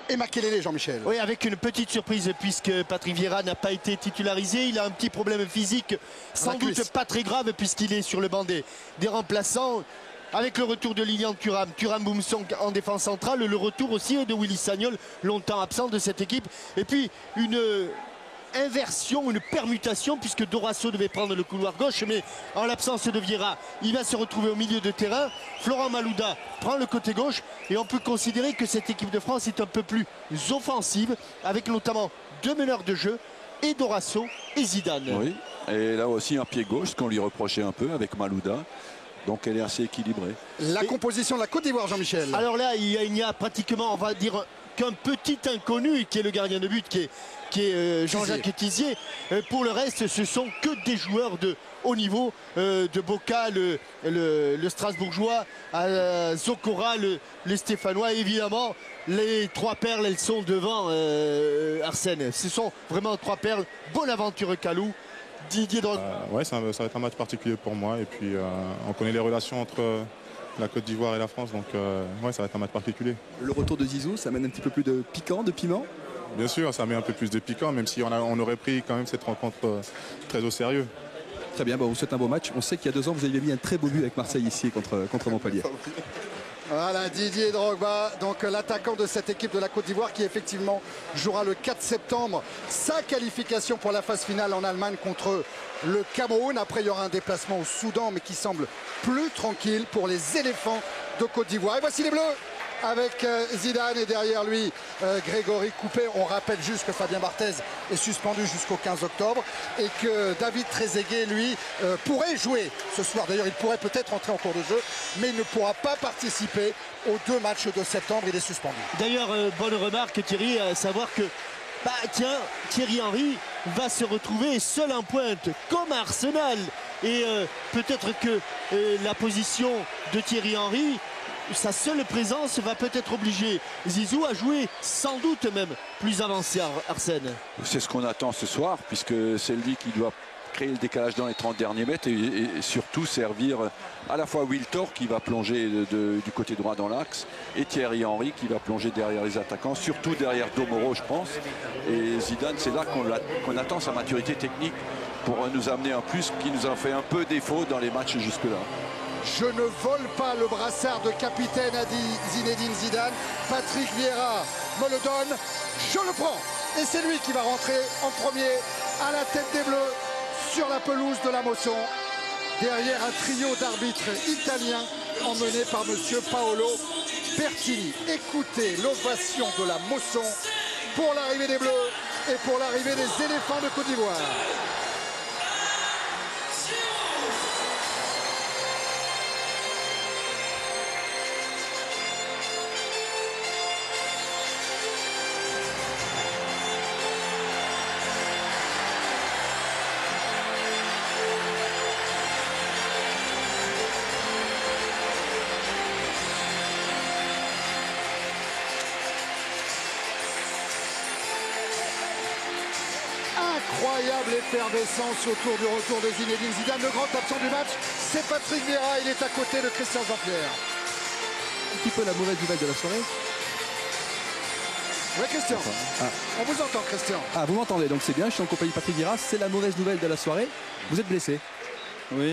Et Makelele, Jean-Michel. Oui, avec une petite surprise puisque Patrick Vieira n'a pas été titularisé. Il a un petit problème physique, sans doute pas très grave puisqu'il est sur le banc des remplaçants. Avec le retour de Lilian Thuram, Boumsong en défense centrale, le retour aussi de Willy Sagnol, longtemps absent de cette équipe. Et puis une inversion, une permutation, puisque Dorasso devait prendre le couloir gauche, mais en l'absence de Vieira, il va se retrouver au milieu de terrain. Florent Malouda prend le côté gauche et on peut considérer que cette équipe de France est un peu plus offensive, avec notamment 2 meneurs de jeu, et Dorasso et Zidane. Oui, et là aussi un pied gauche, ce qu'on lui reprochait un peu avec Malouda. Donc elle est assez équilibrée. La composition de la Côte d'Ivoire, Jean-Michel. Alors là, il y a pratiquement, on va dire, qu'un petit inconnu qui est le gardien de but, qui est Jean-Jacques Tizier. Pour le reste, ce sont que des joueurs de haut niveau, de Boca, le Strasbourgeois, Zokora, le Stéphanois. Évidemment, les 3 perles, elles sont devant Arsène. Ce sont vraiment 3 perles. Bonaventure Kalou, Didier Drogba. Ouais, ça va être un match particulier pour moi. Et puis, on connaît les relations entre la Côte d'Ivoire et la France. Donc, ouais, ça va être un match particulier. Le retour de Zizou, ça amène un petit peu plus de piquant, de piment? Bien sûr, ça met un peu plus de piquant, même si on aurait pris quand même cette rencontre très au sérieux. Très bien, bon, on vous souhaite un beau match. On sait qu'il y a 2 ans, vous aviez mis un très beau but avec Marseille ici contre Montpellier. Voilà, Didier Drogba, donc l'attaquant de cette équipe de la Côte d'Ivoire qui effectivement jouera le 4 septembre sa qualification pour la phase finale en Allemagne contre le Cameroun. Après, il y aura un déplacement au Soudan, mais qui semble plus tranquille pour les éléphants de Côte d'Ivoire. Et voici les Bleus avec Zidane et derrière lui Grégory Coupé. On rappelle juste que Fabien Barthez est suspendu jusqu'au 15 octobre et que David Trezeguet, lui, pourrait jouer ce soir. D'ailleurs, il pourrait peut-être entrer en cours de jeu, mais il ne pourra pas participer aux 2 matchs de septembre. Il est suspendu. D'ailleurs, bonne remarque Thierry, à savoir que tiens, Thierry Henry va se retrouver seul en pointe comme Arsenal. Et peut-être que la position de Thierry Henry, sa seule présence va peut-être obliger Zizou à jouer sans doute même plus avancé, Arsène. C'est ce qu'on attend ce soir, puisque c'est lui qui doit créer le décalage dans les 30 derniers mètres et surtout servir à la fois Wiltor qui va plonger du côté droit dans l'axe et Thierry Henry qui va plonger derrière les attaquants, surtout derrière Domoro je pense. Et Zidane, c'est là qu'on attend sa maturité technique pour nous amener un plus qui nous a fait un peu défaut dans les matchs jusque-là. Je ne vole pas le brassard de capitaine, a dit Zinedine Zidane. Patrick Vieira me le donne, je le prends. Et c'est lui qui va rentrer en premier à la tête des Bleus sur la pelouse de la Mosson. Derrière un trio d'arbitres italiens emmené par monsieur Paolo Pertini. Écoutez l'ovation de la Mosson pour l'arrivée des Bleus et pour l'arrivée des éléphants de Côte d'Ivoire. Incroyable effervescence autour du retour de Zinedine Zidane. Le grand absent du match, c'est Patrick Vieira. Il est à côté de Christian Jean-Pierre. Un petit peu la mauvaise nouvelle de la soirée. Oui, Christian. On vous entend, Christian. Ah, vous m'entendez, donc c'est bien. Je suis en compagnie de Patrick Vieira. C'est la mauvaise nouvelle de la soirée. Vous êtes blessé. Oui,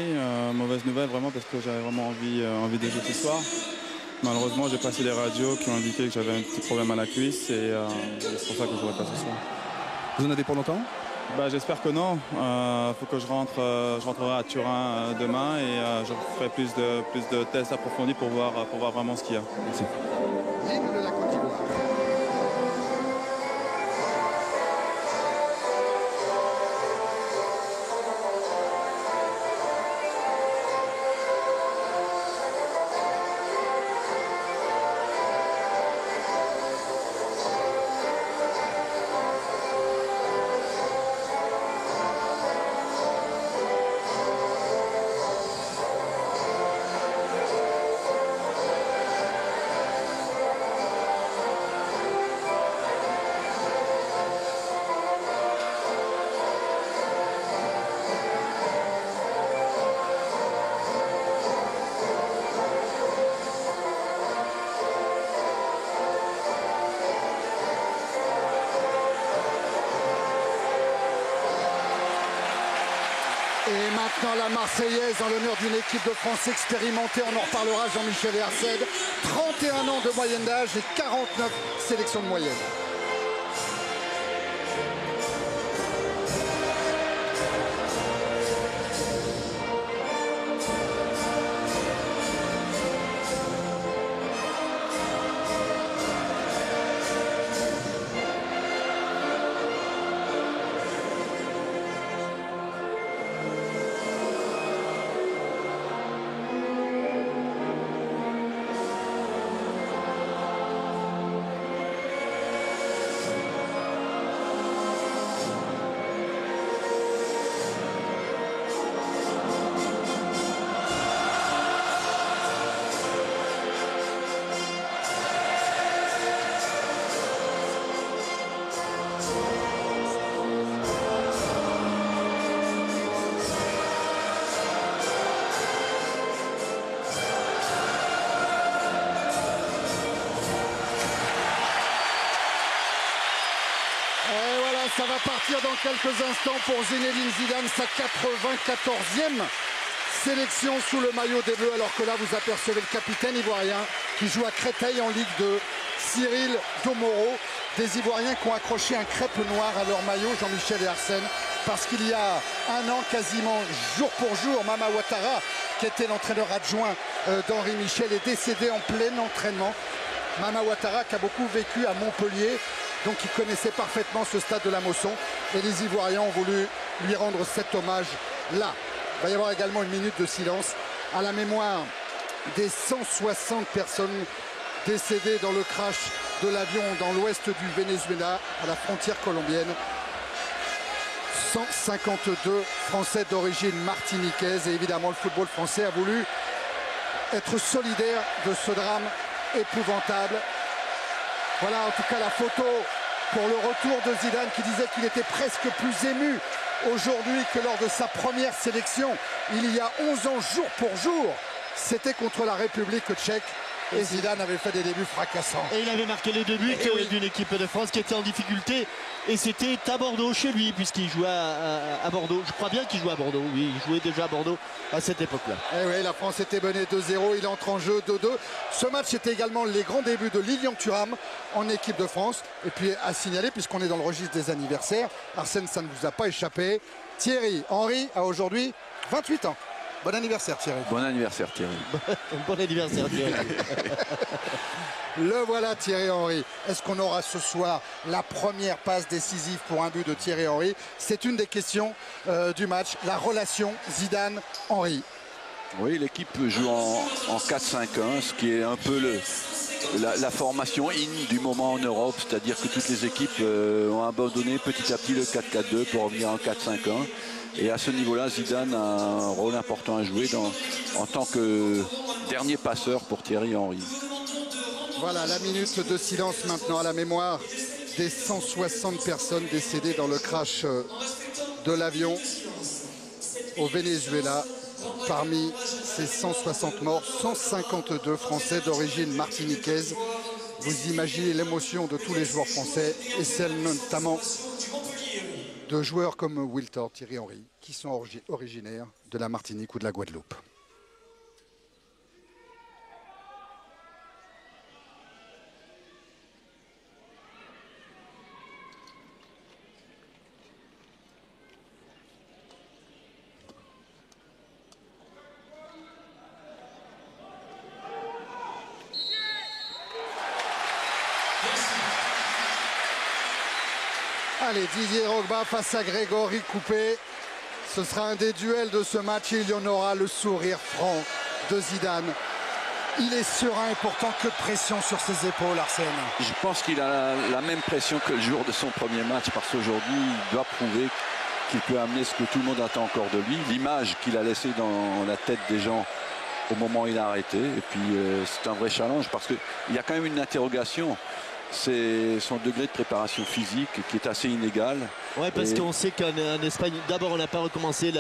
mauvaise nouvelle vraiment parce que j'avais vraiment envie de jouer ce soir. Malheureusement, j'ai passé les radios qui ont indiqué que j'avais un petit problème à la cuisse et c'est pour ça que je ne jouerai pas ce soir. Vous en avez pour longtemps? J'espère que non. Faut que je rentrerai à Turin demain et je ferai plus de tests approfondis pour voir vraiment ce qu'il y a. Merci. L'hymne de la Côte d'Ivoire. Et maintenant la Marseillaise en l'honneur d'une équipe de France expérimentée. On en reparlera, Jean-Michel et Arsène. 31 ans de moyenne d'âge et 49 sélections de moyenne. Ça va partir dans quelques instants pour Zinedine Zidane, sa 94e sélection sous le maillot des Bleus, alors que là vous apercevez le capitaine ivoirien qui joue à Créteil en Ligue 2, Cyril Domoro, des Ivoiriens qui ont accroché un crêpe noir à leur maillot, Jean-Michel et Arsène, parce qu'il y a un an, quasiment jour pour jour, Mama Ouattara, qui était l'entraîneur adjoint d'Henri Michel, est décédé en plein entraînement. Mama Ouattara qui a beaucoup vécu à Montpellier, donc il connaissait parfaitement ce stade de la Mosson, et les Ivoiriens ont voulu lui rendre cet hommage là. Il va y avoir également une minute de silence à la mémoire des 160 personnes décédées dans le crash de l'avion dans l'ouest du Venezuela à la frontière colombienne. 152 Français d'origine martiniquaise, et évidemment le football français a voulu être solidaire de ce drame épouvantable. Voilà en tout cas la photo pour le retour de Zidane, qui disait qu'il était presque plus ému aujourd'hui que lors de sa première sélection il y a 11 ans jour pour jour. C'était contre la République tchèque. Et Zidane avait fait des débuts fracassants. Et il avait marqué les 2 buts d'une équipe de France qui était en difficulté. Et c'était à Bordeaux chez lui, puisqu'il jouait à Bordeaux. Je crois bien qu'il jouait à Bordeaux. Oui, il jouait déjà à Bordeaux à cette époque-là. Et oui, la France était menée 2-0. Il entre en jeu 2-2. Ce match était également les grands débuts de Lilian Thuram en équipe de France. Et puis à signaler, puisqu'on est dans le registre des anniversaires, Arsène, ça ne vous a pas échappé. Thierry Henry a aujourd'hui 28 ans. Bon anniversaire Thierry. Bon anniversaire Thierry. Bon anniversaire Thierry. Le voilà Thierry Henry. Est-ce qu'on aura ce soir la première passe décisive pour un but de Thierry Henry? C'est une des questions du match. La relation Zidane-Henry. Oui, l'équipe joue en 4-5-1, ce qui est un peu la formation in du moment en Europe. C'est-à-dire que toutes les équipes ont abandonné petit à petit le 4-4-2 pour revenir en 4-5-1. Et à ce niveau-là, Zidane a un rôle important à jouer en tant que dernier passeur pour Thierry Henry. Voilà la minute de silence maintenant à la mémoire des 160 personnes décédées dans le crash de l'avion au Venezuela. Parmi ces 160 morts, 152 Français d'origine martiniquaise. Vous imaginez l'émotion de tous les joueurs français et celle notamment de joueurs comme Wiltord, Thierry Henry, qui sont originaires de la Martinique ou de la Guadeloupe. Allez, Didier Drogba face à Grégory Coupé. Ce sera un des duels de ce match et il y en aura le sourire franc de Zidane. Il est serein et pourtant que de pression sur ses épaules, Arsène. Je pense qu'il a la même pression que le jour de son premier match, parce qu'aujourd'hui, il doit prouver qu'il peut amener ce que tout le monde attend encore de lui. L'image qu'il a laissée dans la tête des gens au moment où il a arrêté. Et puis, c'est un vrai challenge parce qu'il y a quand même une interrogation. C'est son degré de préparation physique qui est assez inégal. Oui, parce qu'on sait qu'en Espagne, d'abord on n'a pas recommencé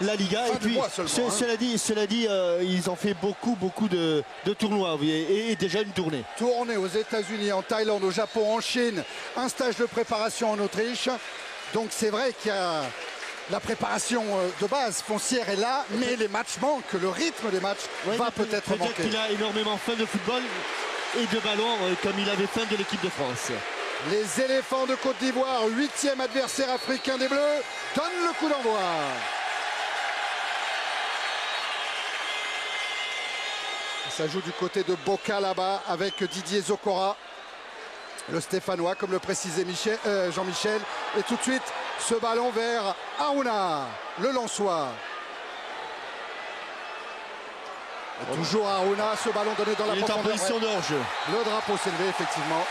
la Liga. Et puis, cela dit, ils ont fait beaucoup de tournois et déjà une tournée. Tournée aux États-Unis, en Thaïlande, au Japon, en Chine, un stage de préparation en Autriche. Donc c'est vrai qu'il y a la préparation de base foncière est là, mais les matchs manquent. Le rythme des matchs va peut-être manquer. Peut-être qu'il a énormément faim de football et de ballon comme il avait faim de l'équipe de France. Les éléphants de Côte d'Ivoire, 8e adversaire africain des Bleus, donnent le coup d'envoi. Ça joue du côté de Boca là-bas avec Didier Zokora, le Stéphanois, comme le précisait Jean-Michel. Et tout de suite, ce ballon vers Aruna, le Lensois. Et toujours Aruna, ce ballon donné dans la profondeur. Il est en position de hors-jeu. Le drapeau s'est levé, effectivement.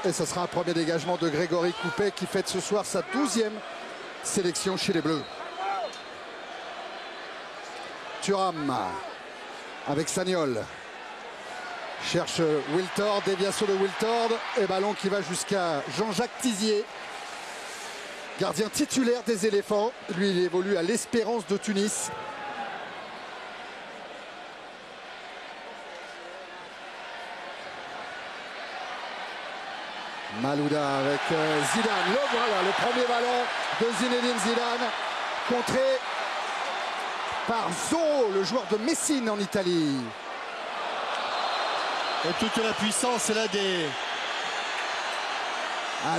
Et ce sera un premier dégagement de Grégory Coupet qui fête ce soir sa 12e sélection chez les Bleus. Thuram avec Sagnol. Cherche Wiltord, déviation de Wiltord. Et ballon qui va jusqu'à Jean-Jacques Tizier. Gardien titulaire des éléphants. Lui, il évolue à l'Espérance de Tunis. Malouda avec Zidane. Voilà, le premier ballon de Zinedine Zidane, contré par Zo, le joueur de Messine en Italie. Et toute la puissance là des...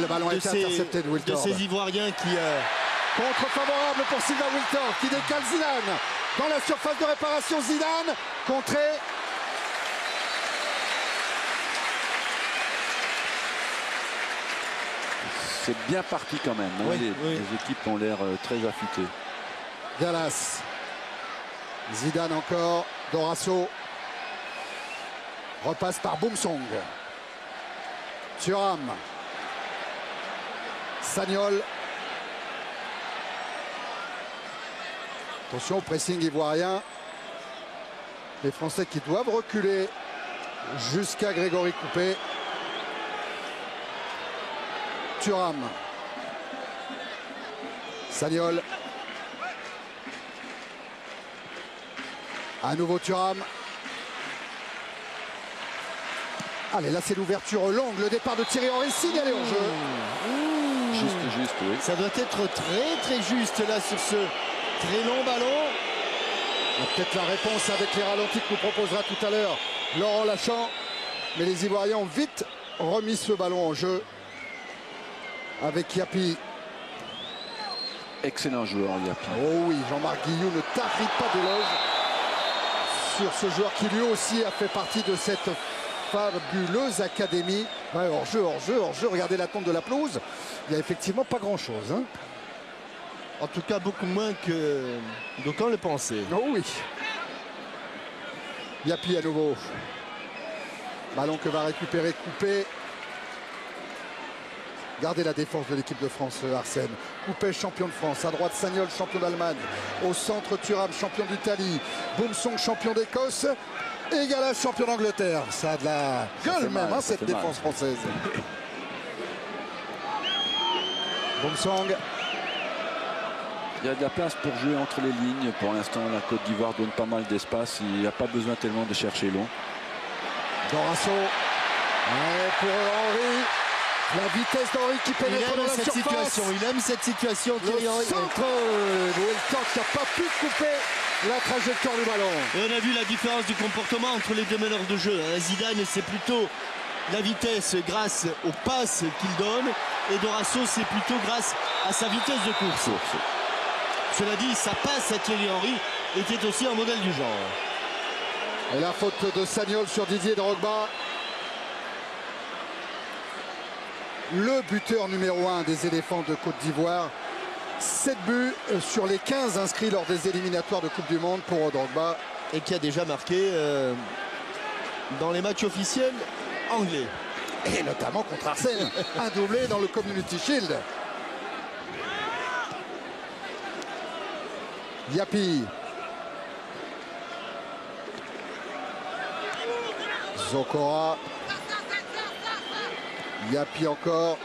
le ballon a été intercepté de Wiltord. De ces Ivoiriens qui... Contre favorable pour Sylvain Wiltord qui décale Zidane. Dans la surface de réparation, Zidane, contré. C'est bien parti quand même. Hein. Les équipes ont l'air très affûtées. Galas. Zidane encore. Dorasso. Repasse par Boumsong. Thuram. Sagnol. Attention au pressing ivoirien. Les Français qui doivent reculer jusqu'à Grégory Coupet. Thuram. Sagnol. À nouveau Thuram. Allez, là c'est l'ouverture longue. Le départ de Thierry Henry signalé en jeu. Juste, oui. Ça doit être très juste là sur ce très long ballon. Peut-être la réponse avec les ralentis que nous proposera tout à l'heure Laurent Lachamp. Mais les Ivoiriens ont vite remis ce ballon en jeu. Avec Yapi. Excellent joueur, Yapi. Oh oui, Jean-Marc Guillou ne tarit pas d'éloge sur ce joueur qui lui aussi a fait partie de cette fabuleuse académie. Ouais, hors-jeu. Regardez la tombe de la pelouse. Il n'y a effectivement pas grand-chose. Hein. En tout cas, beaucoup moins que d'aucuns le pensaient. Oh oui. Yapi à nouveau. Ballon que va récupérer Coupet. Gardez la défense de l'équipe de France, Arsène. Coupet, champion de France. À droite, Sagnol, champion d'Allemagne. Au centre, Thuram, champion d'Italie. Boumsong, champion d'Écosse. Et Galas, champion d'Angleterre. Ça a de la gueule même, hein, cette défense française. Boumsong. Il y a de la place pour jouer entre les lignes. Pour l'instant, la Côte d'Ivoire donne pas mal d'espace. Il n'y a pas besoin tellement de chercher long. Dorasso. Ouais, pour Henry. La vitesse d'Henry qui pénètre dans la surface. Situation. Il aime cette situation. Le centre de Wiltord qui n'a pas pu couper la trajectoire du ballon. Et on a vu la différence du comportement entre les deux meneurs de jeu. Zidane, c'est plutôt la vitesse grâce aux passes qu'il donne. Et Dorasso, c'est plutôt grâce à sa vitesse de course. Cela dit, sa passe à Thierry Henry était aussi un modèle du genre. Et la faute de Sagnol sur Didier Drogba. Le buteur numéro 1 des éléphants de Côte d'Ivoire. 7 buts sur les 15 inscrits lors des éliminatoires de Coupe du Monde pour Drogba. Et qui a déjà marqué dans les matchs officiels anglais. Et notamment contre Arsène. Un doublé dans le Community Shield. Yapi. Zokora. Yapi encore.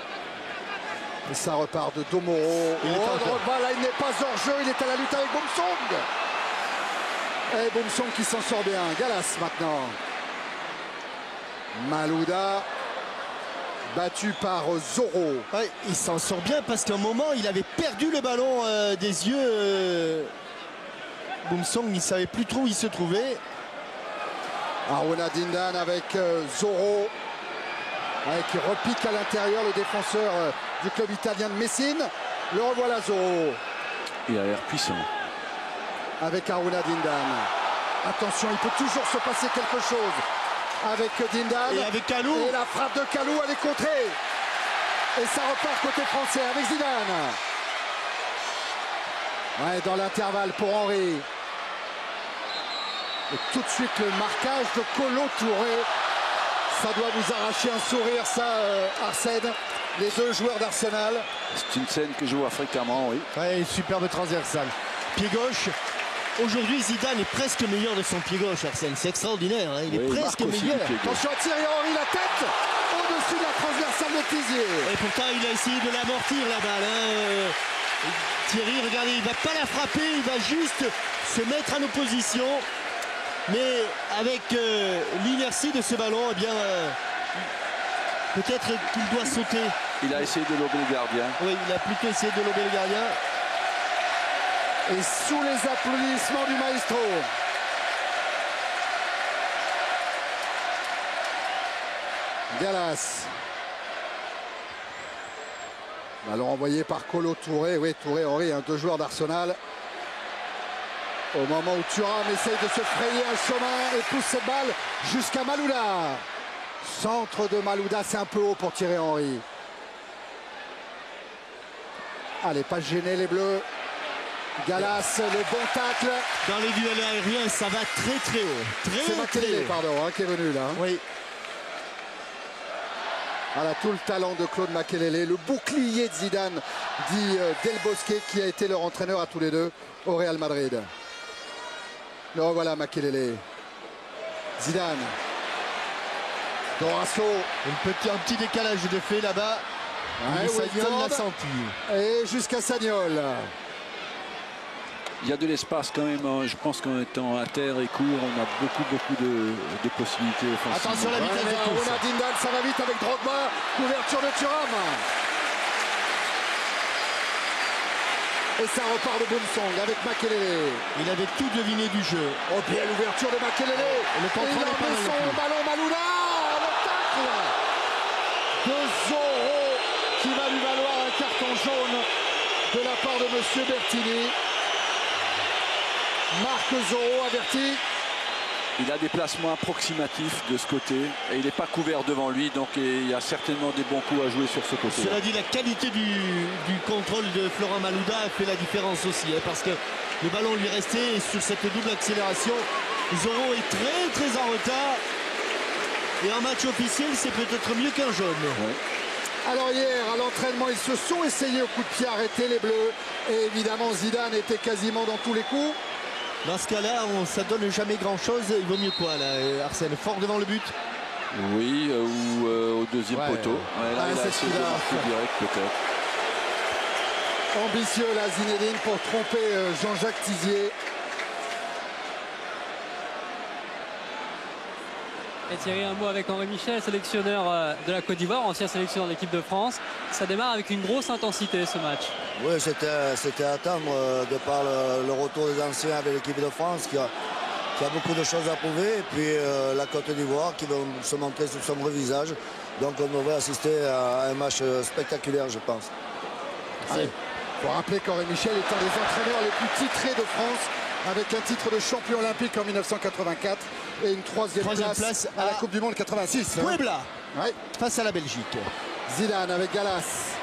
Et ça repart de Domoro. Drogba, là il n'est pas hors jeu, il est à la lutte avec Boumsong. Et Boumsong qui s'en sort bien. Galas maintenant. Malouda battu par Zoro. Ouais, il s'en sort bien parce qu'à un moment il avait perdu le ballon des yeux. Boumsong, il ne savait plus trop où il se trouvait. Aruna Dindan avec Zoro qui repique à l'intérieur le défenseur du club italien de Messine. Le revoilà Zoro. Il a l'air puissant. Avec Aruna Dindan. Attention, il peut toujours se passer quelque chose avec Dindan. Et avec Kalou. Et la frappe de Kalou, elle est contrée. Et ça repart côté français avec Zidane. Ouais, dans l'intervalle pour Henry. Et tout de suite le marquage de Kolo Touré. Ça doit vous arracher un sourire, ça, Arsène. Les deux joueurs d'Arsenal. C'est une scène que je vois fréquemment, oui. Ouais, superbe transversale. Pied gauche. Aujourd'hui, Zidane est presque meilleur de son pied gauche, Arsène. C'est extraordinaire, hein. Il est presque meilleur. Attention à Thierry Henry, la tête au-dessus de la transversale de Tizier. Et pourtant, il a essayé de l'amortir, la balle. Hein. Thierry, regardez, il ne va pas la frapper, il va juste se mettre en opposition. Mais avec l'inertie de ce ballon, eh bien, peut-être qu'il doit sauter. Il a essayé de lober le gardien. Oui, il a plutôt essayé de lober le gardien. Et sous les applaudissements du maestro. Gallas. Ballon envoyé par Kolo Touré. Oui, Touré, Henry, deux joueurs d'Arsenal. Au moment où Thuram essaye de se frayer un chemin et pousse cette balle jusqu'à Malouda. Centre de Malouda, c'est un peu haut pour Thierry Henry. Allez, pas gêner les Bleus. Gallas, le bon tacle. Dans les duels aériens, ça va très très haut. C'est Makelele, pardon, qui est venu là. Oui. Voilà, tout le talent de Claude Makelele, le bouclier de Zidane, dit Del Bosque, qui a été leur entraîneur à tous les deux au Real Madrid. Le revoilà Makelele. Zidane. Dorasso. Un petit décalage de fait là-bas. Ouais, Sagnol l'a senti. Et jusqu'à Sagnol. Il y a de l'espace quand même. Je pense qu'en étant à terre et court, on a beaucoup de possibilités offensives. Attention la vitesse de course. Aruna Dindan, ça va vite avec Drogba. Couverture de Thuram. Et ça repart de Boumsong avec Makelele. Il avait tout deviné du jeu. Oh bien l'ouverture de Makelele. Le contrôle n'est pas son ballon Malouda. Le tacle de Zoro qui va lui valoir un carton jaune de la part de Monsieur Bertini. Marc Zoro averti. Il a des placements approximatifs de ce côté et il n'est pas couvert devant lui, donc il y a certainement des bons coups à jouer sur ce côté. Cela dit, la qualité du contrôle de Florent Malouda a fait la différence aussi, hein, parce que le ballon lui restait et sur cette double accélération, Zoro est très en retard. Et en match officiel, c'est peut-être mieux qu'un jaune. Ouais. Alors hier, à l'entraînement, ils se sont essayés au coup de pied arrêter les Bleus. Et évidemment, Zidane était quasiment dans tous les coups. Dans ce cas-là, ça donne jamais grand-chose. Il vaut mieux quoi, là, Arsène? Fort devant le but? Oui, ou au deuxième poteau. Ouais, là, il a essayé de marquer direct, peut-être. Ambitieux, là, Zinedine, pour tromper Jean-Jacques Tizier. Et Thierry, un mot avec Henri Michel, sélectionneur de la Côte d'Ivoire, ancien sélectionneur de l'équipe de France. Ça démarre avec une grosse intensité ce match. Oui, c'était à attendre de par le retour des anciens avec l'équipe de France qui a beaucoup de choses à prouver. Et puis la Côte d'Ivoire qui va se montrer sous son vrai visage. Donc on devrait assister à un match spectaculaire, je pense. Il faut rappeler qu'Henri Michel est un des entraîneurs les plus titrés de France, avec un titre de champion olympique en 1984 et une troisième place à la Coupe du Monde 86. Puebla, ouais. Face à la Belgique. Zidane avec Gallas.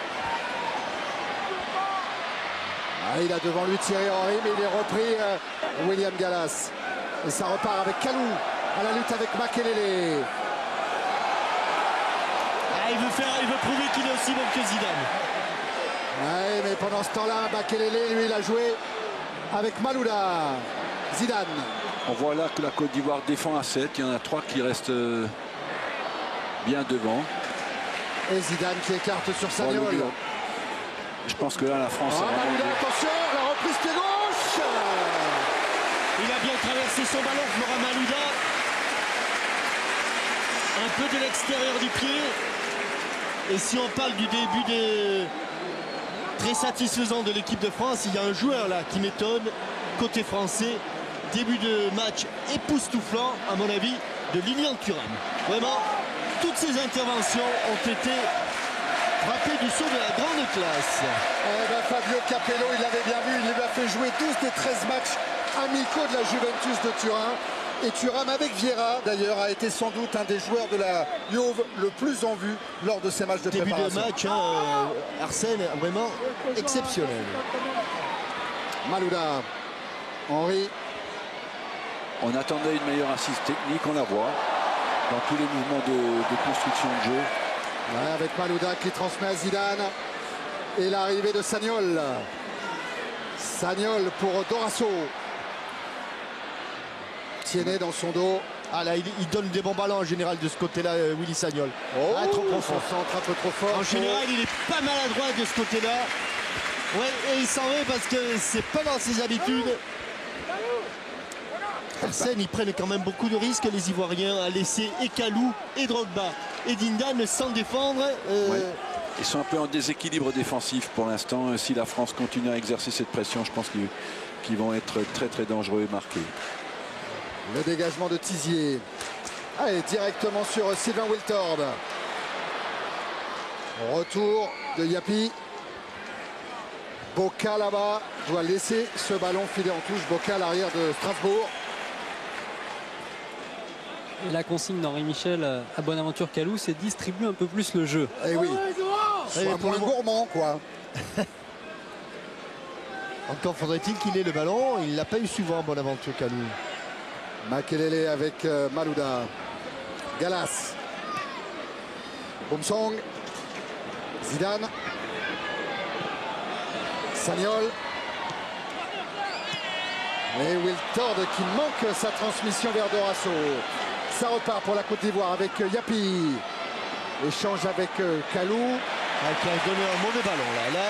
Il a devant lui Thierry Henry, mais il est repris William Gallas. Et ça repart avec Kalou à la lutte avec Makelele. Il veut prouver qu'il est aussi bon que Zidane. Ouais, mais pendant ce temps-là, Makelele, lui, il a joué avec Malouda. Zidane. On voit là que la Côte d'Ivoire défend à 7. Il y en a 3 qui restent bien devant. Et Zidane qui écarte sur Sagnol. Je pense que là, la France... Malouda, attention, la reprise pied gauche. Il a bien traversé son ballon, Florent Malouda. Un peu de l'extérieur du pied. Et si on parle du début très satisfaisant de l'équipe de France, il y a un joueur là qui m'étonne, côté français. Début de match époustouflant, à mon avis, de Lilian Thuram. Vraiment, toutes ces interventions ont été frappées du saut de la grande classe. Eh ben, Fabio Capello, il l'avait bien vu, il lui a fait jouer 12 des 13 matchs amicaux de la Juventus de Turin. Et Thuram, avec Vieira, d'ailleurs, a été sans doute un des joueurs de la Juve le plus en vue lors de ces matchs de préparation. Début de match, hein, Arsène, vraiment exceptionnel. Malouda, Henry. On attendait une meilleure assise technique, on la voit dans tous les mouvements de construction de jeu. Ouais, avec Malouda qui transmet à Zidane. Et l'arrivée de Sagnol. Sagnol pour Dorasso. Tiennet dans son dos. Ah là, il donne des bons ballons en général de ce côté-là, Willy Sagnol. Oh, trop profond. Son centre un peu trop fort. En général, il est pas maladroit de ce côté-là. Ouais, et il s'en va parce que c'est pas dans ses habitudes. Arsène, ils prennent quand même beaucoup de risques, les Ivoiriens, à laisser et Kalou et Drogba et Dindan sans défendre. Ouais. Ils sont un peu en déséquilibre défensif pour l'instant. Si la France continue à exercer cette pression, je pense qu'ils vont être très très dangereux et marqués. Le dégagement de Tizier. Allez, directement sur Sylvain Wiltord. Retour de Yapi. Boca là-bas doit laisser ce ballon filer en touche. Boca à l'arrière de Strasbourg. Et la consigne d'Henri Michel à Bonaventure Kalou, c'est distribuer un peu plus le jeu. Eh oui. Soit moins gourmand, quoi. Encore faudrait-il qu'il ait le ballon. Il ne l'a pas eu souvent, Bonaventure Kalou. Makelele avec Malouda. Galas. Boumsong. Zidane. Sagnol. Et Wiltord qui manque sa transmission vers Dorasso. Ça repart pour la Côte d'Ivoire avec Yapi. Échange avec Kalou. Qui a donné un mauvais ballon là. Là,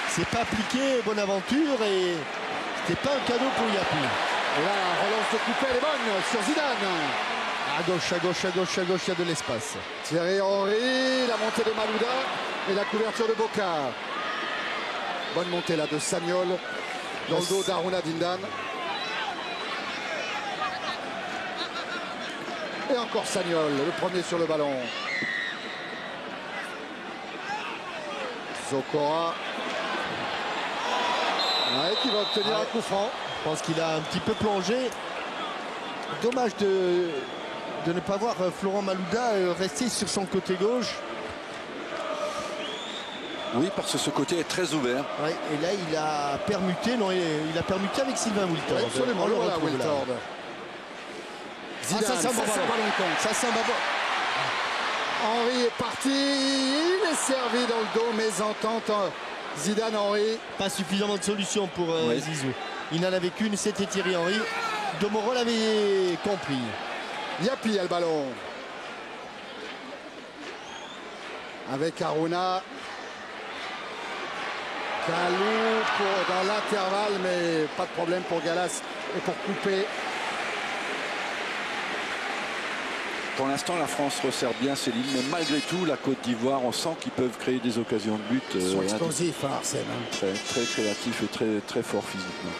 c'est pas appliqué Bonaventure et c'était pas un cadeau pour Yapi. Et là, la relance de Coupé, elle est bonne sur Zidane. À gauche, à gauche, à gauche, à gauche, il y a de l'espace. Thierry Henry, la montée de Malouda et la couverture de Boca. Bonne montée là de Sagnol dans le dos d'Aruna Dindan. Et encore Sagnol, le premier sur le ballon. Zokora. Ouais, qui va obtenir un coup franc. Je pense qu'il a un petit peu plongé. Dommage de ne pas voir Florent Malouda rester sur son côté gauche. Oui, parce que ce côté est très ouvert. Ouais, et là, il a permuté. Non, il a permuté avec Sylvain Wiltord. Ouais, absolument, le retrouve Wiltord. Zidane, ça sent un ballon de compte. Ça sent un ballon. Henry est parti. Il est servi dans le dos. Mésentente. Zidane, Henry. Pas suffisamment de solutions pour Zizou. Il n'en avait qu'une, c'était Thierry Henry. Domoro l'avait compris. Yapi a le ballon. Avec Aruna. Kalou dans l'intervalle, mais pas de problème pour Galas et pour couper. Pour l'instant, la France resserre bien ses lignes, mais malgré tout, la Côte d'Ivoire, on sent qu'ils peuvent créer des occasions de but. Ils sont explosifs, Arsène. Très, très créatifs et très, très forts physiquement.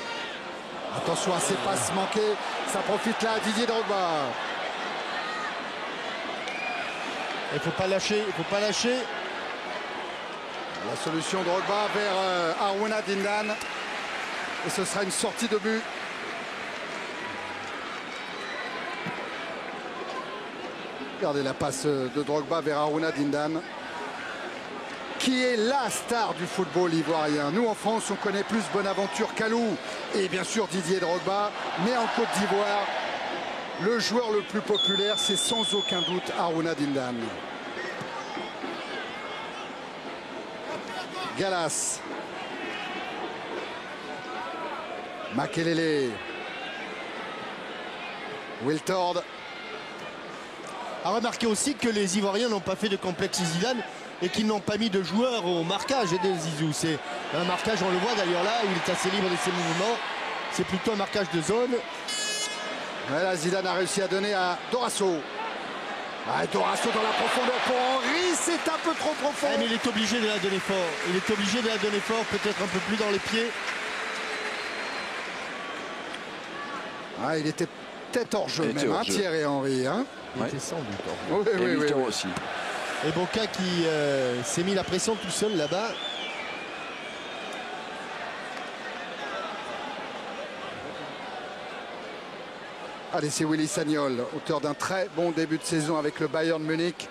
Attention à ces passes manquées. Ça profite là à Didier Drogba. Il ne faut pas lâcher, il ne faut pas lâcher. La solution Drogba vers Aruna Dindan. Et ce sera une sortie de but. Regardez la passe de Drogba vers Aruna Dindan, qui est la star du football ivoirien. Nous, en France, on connaît plus Bonaventure Kalou et bien sûr Didier Drogba. Mais en Côte d'Ivoire, le joueur le plus populaire, c'est sans aucun doute Aruna Dindan. Galas. Makelele. Wiltord. A remarquer aussi que les Ivoiriens n'ont pas fait de complexe Zidane et qu'ils n'ont pas mis de joueurs au marquage de Zizou. C'est un marquage, on le voit d'ailleurs là, où il est assez libre de ses mouvements. C'est plutôt un marquage de zone. Voilà, Zidane a réussi à donner à Dorasso. Dorasso dans la profondeur pour Henry, c'est un peu trop profond. Mais il est obligé de la donner fort. Il est obligé de la donner fort, peut-être un peu plus dans les pieds. Il était peut-être hors jeu même, Thierry Henry. Il était sans doute hors jeu. Oui, aussi. Et Boca qui s'est mis la pression tout seul là-bas. Allez, c'est Willy Sagnol, auteur d'un très bon début de saison avec le Bayern Munich.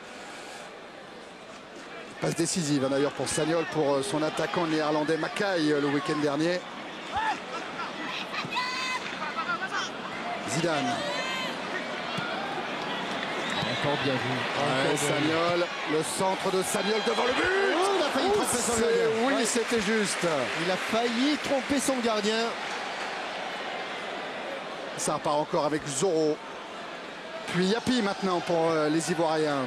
Passe décisive d'ailleurs pour Sagnol, pour son attaquant néerlandais Mackay le week-end dernier. Zidane. Encore bien vu. Sagnol, le centre de Sagnol devant le but. Il a failli tromper son gardien. Oui, c'était juste. Il a failli tromper son gardien. Ça repart encore avec Zoro. Puis Yapi maintenant pour les Ivoiriens.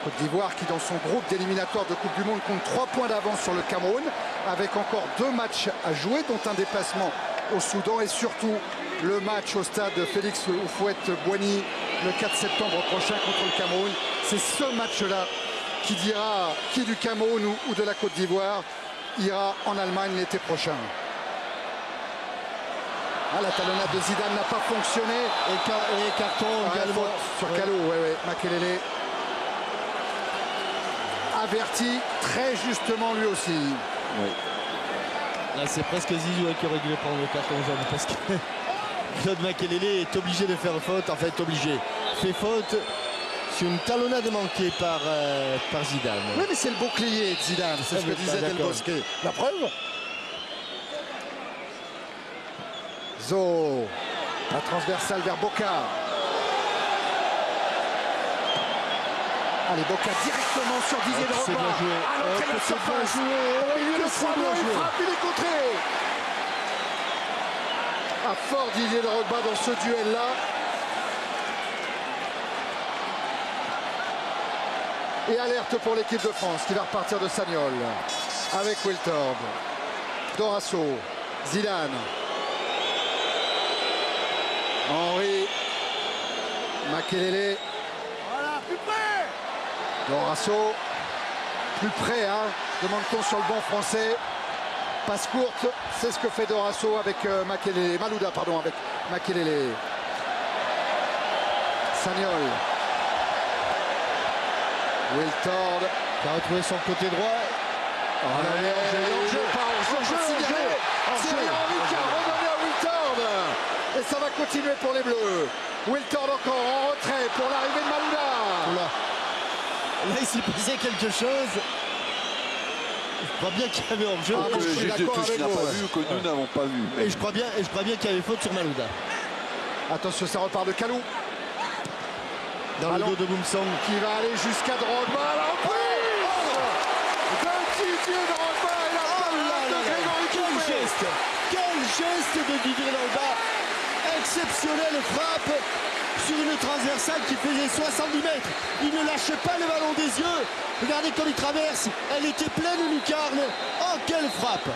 Côte d'Ivoire qui dans son groupe d'éliminatoires de Coupe du Monde compte 3 points d'avance sur le Cameroun, avec encore 2 matchs à jouer, dont un déplacement au Soudan et surtout le match au stade Félix Houphouët-Boigny le 4 septembre prochain contre le Cameroun. C'est ce match-là qui dira qui du Cameroun ou de la Côte d'Ivoire ira en Allemagne l'été prochain. La talonnade de Zidane n'a pas fonctionné. Et carton également sur Kalou. Makelele averti très justement lui aussi. Oui. Là c'est presque Zizou qui aurait dû prendre le carton jaune parce que Claude Makelele est obligé de faire faute. En fait obligé. Fait faute sur une talonnade manquée par Zidane. Oui, mais c'est le bouclier de Zidane, c'est ce que disait Del Bosque. La preuve. Zo, la transversale vers Boca. Allez, Boca directement sur Didier Drogba. C'est bien joué. À l'entrée de la surface. Il lui le frappe, il est contré. Fort Didier Drogba dans ce duel-là. Et alerte pour l'équipe de France qui va repartir de Sagnol avec Wiltord, Dorasso, Zidane, Henry, Makelele. Voilà, plus près. Dorasso, plus près, demande-t-on sur le banc français. Passe courte, c'est ce que fait Dorasso avec Makelele, Malouda, pardon, avec Makelele. Sagnol. Wiltord qui a retrouvé son côté droit. Thierry Henry qui a redonné à Wiltord. Et ça va continuer pour les Bleus. Wiltord encore en retrait pour l'arrivée de Malouda. Là il s'est passé quelque chose. Je crois bien qu'il y avait hors-jeu. Que le juge de touche n'a pas vu, que nous n'avons pas vu. Et je crois bien qu'il y avait faute sur Malouda. Attention, ça repart de Kalou. Dans le dos de Boumsong. Qui va aller jusqu'à Drogba. La reprise de Didier Drogba. Et la parade de Grégory Coupé. Quel geste de Didier Drogba. Exceptionnelle frappe sur une transversale qui faisait 70 mètres. Il ne lâche pas le ballon des yeux. Regardez comme il traverse. Elle était pleine de lucarne. Oh, quelle frappe!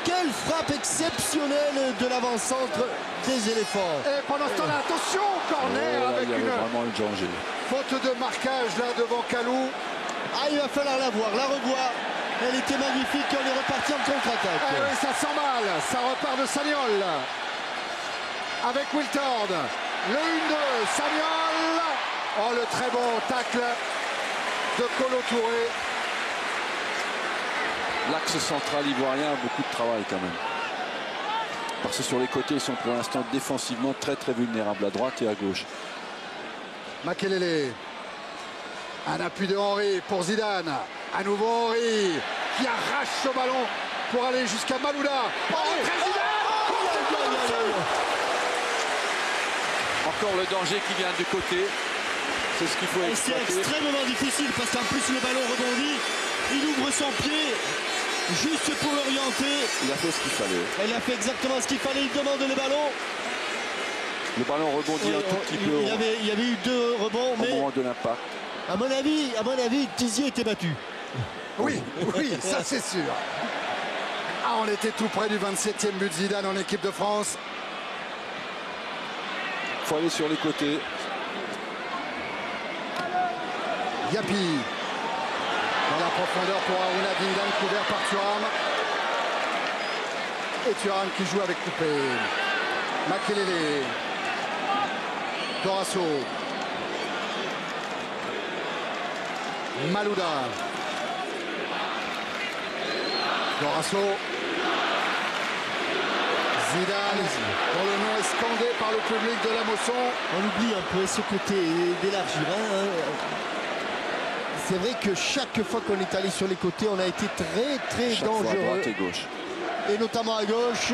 Quelle frappe exceptionnelle de l'avant-centre des éléphants. Et pendant ce temps-là, attention, corner avec une faute de marquage là devant Kalou. Il va falloir la voir, la revoir. Elle était magnifique, on est reparti en contre-attaque. Oui, ça sent mal, ça repart de Sagnol. Avec Wiltord, le 1-2, Sagnol. Oh, le très bon tacle de Kolo Touré. L'axe central ivoirien a beaucoup de travail quand même. Parce que sur les côtés, ils sont pour l'instant défensivement très vulnérables à droite et à gauche. Makelele. Un appui de Henry pour Zidane. À nouveau Henry qui arrache ce ballon pour aller jusqu'à Malouda. Encore le danger qui vient du côté. C'est ce qu'il faut exploiter. C'est extrêmement difficile parce qu'en plus le ballon rebondit. Il ouvre son pied juste pour l'orienter. Il a fait ce qu'il fallait. Il a fait exactement ce qu'il fallait. Il demande le ballon. Le ballon rebondit un tout petit peu. Il y avait eu 2 rebonds, mais au moment de l'impact. À mon avis, Tizier était battu. Oui, ça c'est sûr. On était tout près du 27e but de Zidane en équipe de France. faut aller sur les côtés. Yapi dans la profondeur pour Haruna Dindan, couvert par Thuram. Et Thuram qui joue avec Coupé. Makelele. Dorasso. Malouda. Dorasso. Zidane, dont le nom est scandé par le public de la Mosson. On oublie un peu ce côté d'élargir. C'est vrai que chaque fois qu'on est allé sur les côtés, on a été très dangereux. Chaque fois à droite et gauche. Et notamment à gauche.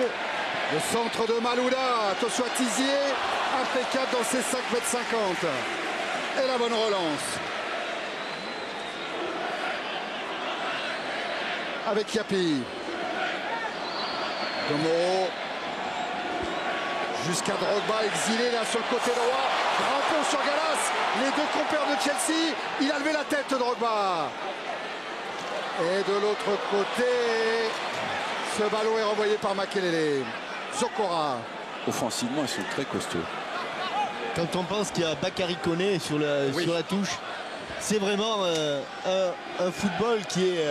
Le centre de Malouda. Attention à Tizier. Impeccable dans ses 5,50 m. Et la bonne relance. Avec Yapi. Domoro. Jusqu'à Drogba, exilé là sur le côté droit. Grand pont sur Gallas. Les deux compères de Chelsea. Il a levé la tête, Drogba. Et de l'autre côté, ce ballon est renvoyé par Makelele. Zokora. Offensivement, ils sont très costauds. Quand on pense qu'il y a Bakary Koné sur la touche, c'est vraiment un football qui est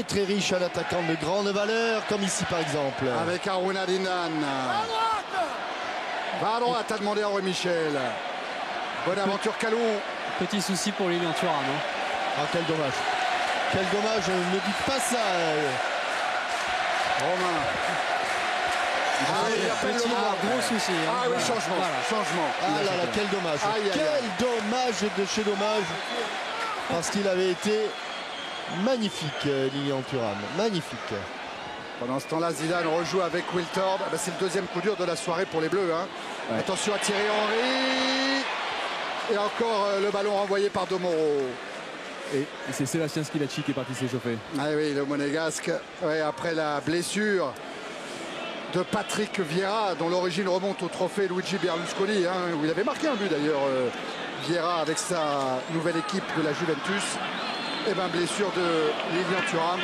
très riche en attaquants de grande valeur, comme ici par exemple. Avec Haruna Dindan. Va à droite, a demandé Henri Michel. Bonne aventure Kalou. Petit souci pour Lilian Thuram. Ah, quel dommage. Quel dommage, ne dites pas ça. Romain. Il appelle le VAR. Gros souci. Ah oui, changement. Voilà. Changement. Ah là là, quel dommage. Quel dommage de chez dommage. Parce qu'il avait été magnifique, Lilian Thuram. Magnifique. Pendant ce temps-là, Zidane rejoue avec Wiltord. C'est le deuxième coup dur de la soirée pour les Bleus. Ouais. Attention à Thierry Henry. Et encore le ballon renvoyé par Domoro. Et c'est Sébastien Schillaci qui est parti s'échauffer. Ah oui, le monégasque. Ouais, après la blessure de Patrick Vieira, dont l'origine remonte au trophée Luigi Berlusconi, où il avait marqué un but d'ailleurs, Vieira, avec sa nouvelle équipe de la Juventus. Et bien, blessure de Lilian Thuram.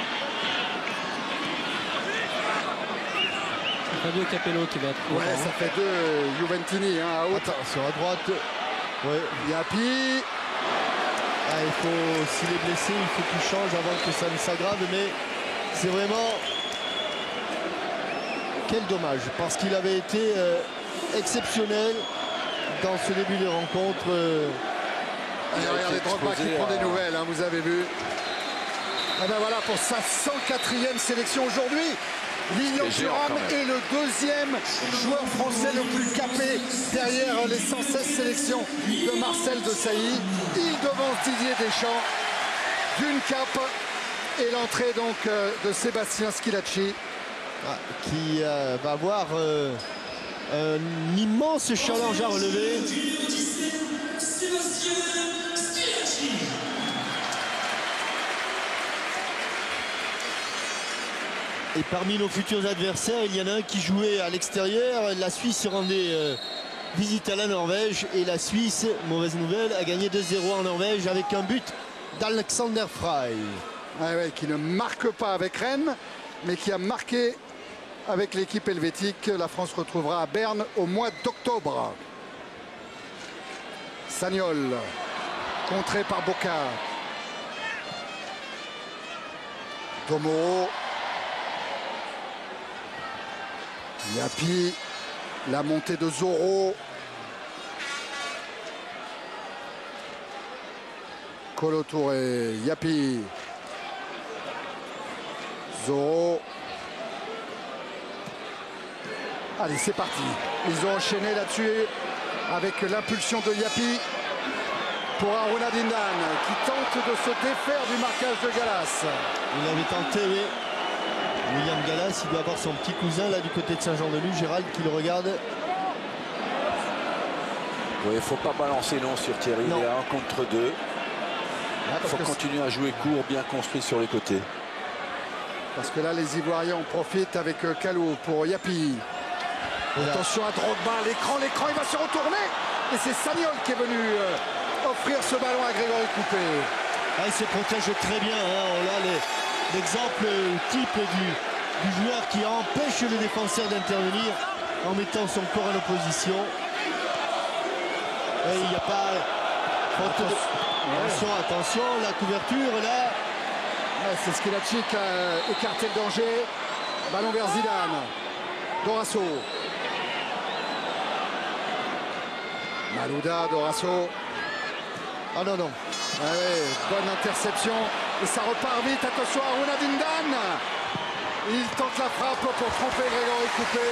Fabio Capello qui va être content. Ouais, ça fait deux Juventini à haute. Attention à droite. Ouais. Yapi. Ah, il faut, s'il est blessé, il faut qu'il change avant que ça ne s'aggrave. Mais c'est vraiment quel dommage, parce qu'il avait été exceptionnel dans ce début de rencontre. Regardez Drogba qui prend des nouvelles, vous avez vu. Et ben voilà pour sa 104e sélection aujourd'hui. Lilian Thuram est le deuxième joueur français le plus capé derrière les 116 sélections de Marcel Desailly. Il devance Didier Deschamps d'une cape et l'entrée donc de Sébastien Schillaci. Qui va avoir un immense challenge à relever. Et parmi nos futurs adversaires, il y en a un qui jouait à l'extérieur. La Suisse rendait visite à la Norvège. Et la Suisse, mauvaise nouvelle, a gagné 2-0 en Norvège avec un but d'Alexander Frey. Ouais, qui ne marque pas avec Rennes, mais qui a marqué avec l'équipe helvétique. La France retrouvera à Berne au mois d'octobre. Sagnol, contré par Boca. Domoro. Yapi, la montée de Zoro. Kolo Touré, Yapi. Zoro. Allez, c'est parti. Ils ont enchaîné là-dessus avec l'impulsion de Yapi pour Haruna Dindan qui tente de se défaire du marquage de Gallas. Il avait tenté, oui. William Gallas, il doit avoir son petit cousin là du côté de Saint-Jean-de-Luz, Gérald, qui le regarde. Oui, il ne faut pas balancer non sur Thierry, il est à 1 contre 2. Il faut continuer à jouer court, bien construit sur les côtés. Parce que là, les Ivoiriens en profitent avec Kalou pour Yapi. Attention à Drogba, l'écran, il va se retourner. Et c'est Sagnol qui est venu offrir ce ballon à Grégory Coupé. Ah, il se protège très bien, on a l'exemple type du joueur qui empêche le défenseur d'intervenir. en mettant son corps en opposition. Et il n'y a pas... Attention, la couverture là. Ouais, c'est Schillaci qui a écarté le danger. Ballon vers Zidane. Dorasso. Malouda, Dorasso. Ah non, non. Ouais, bonne interception. Et ça repart vite. Attention à Aruna Dindan. Il tente la frappe pour tromper Grégory Coupé.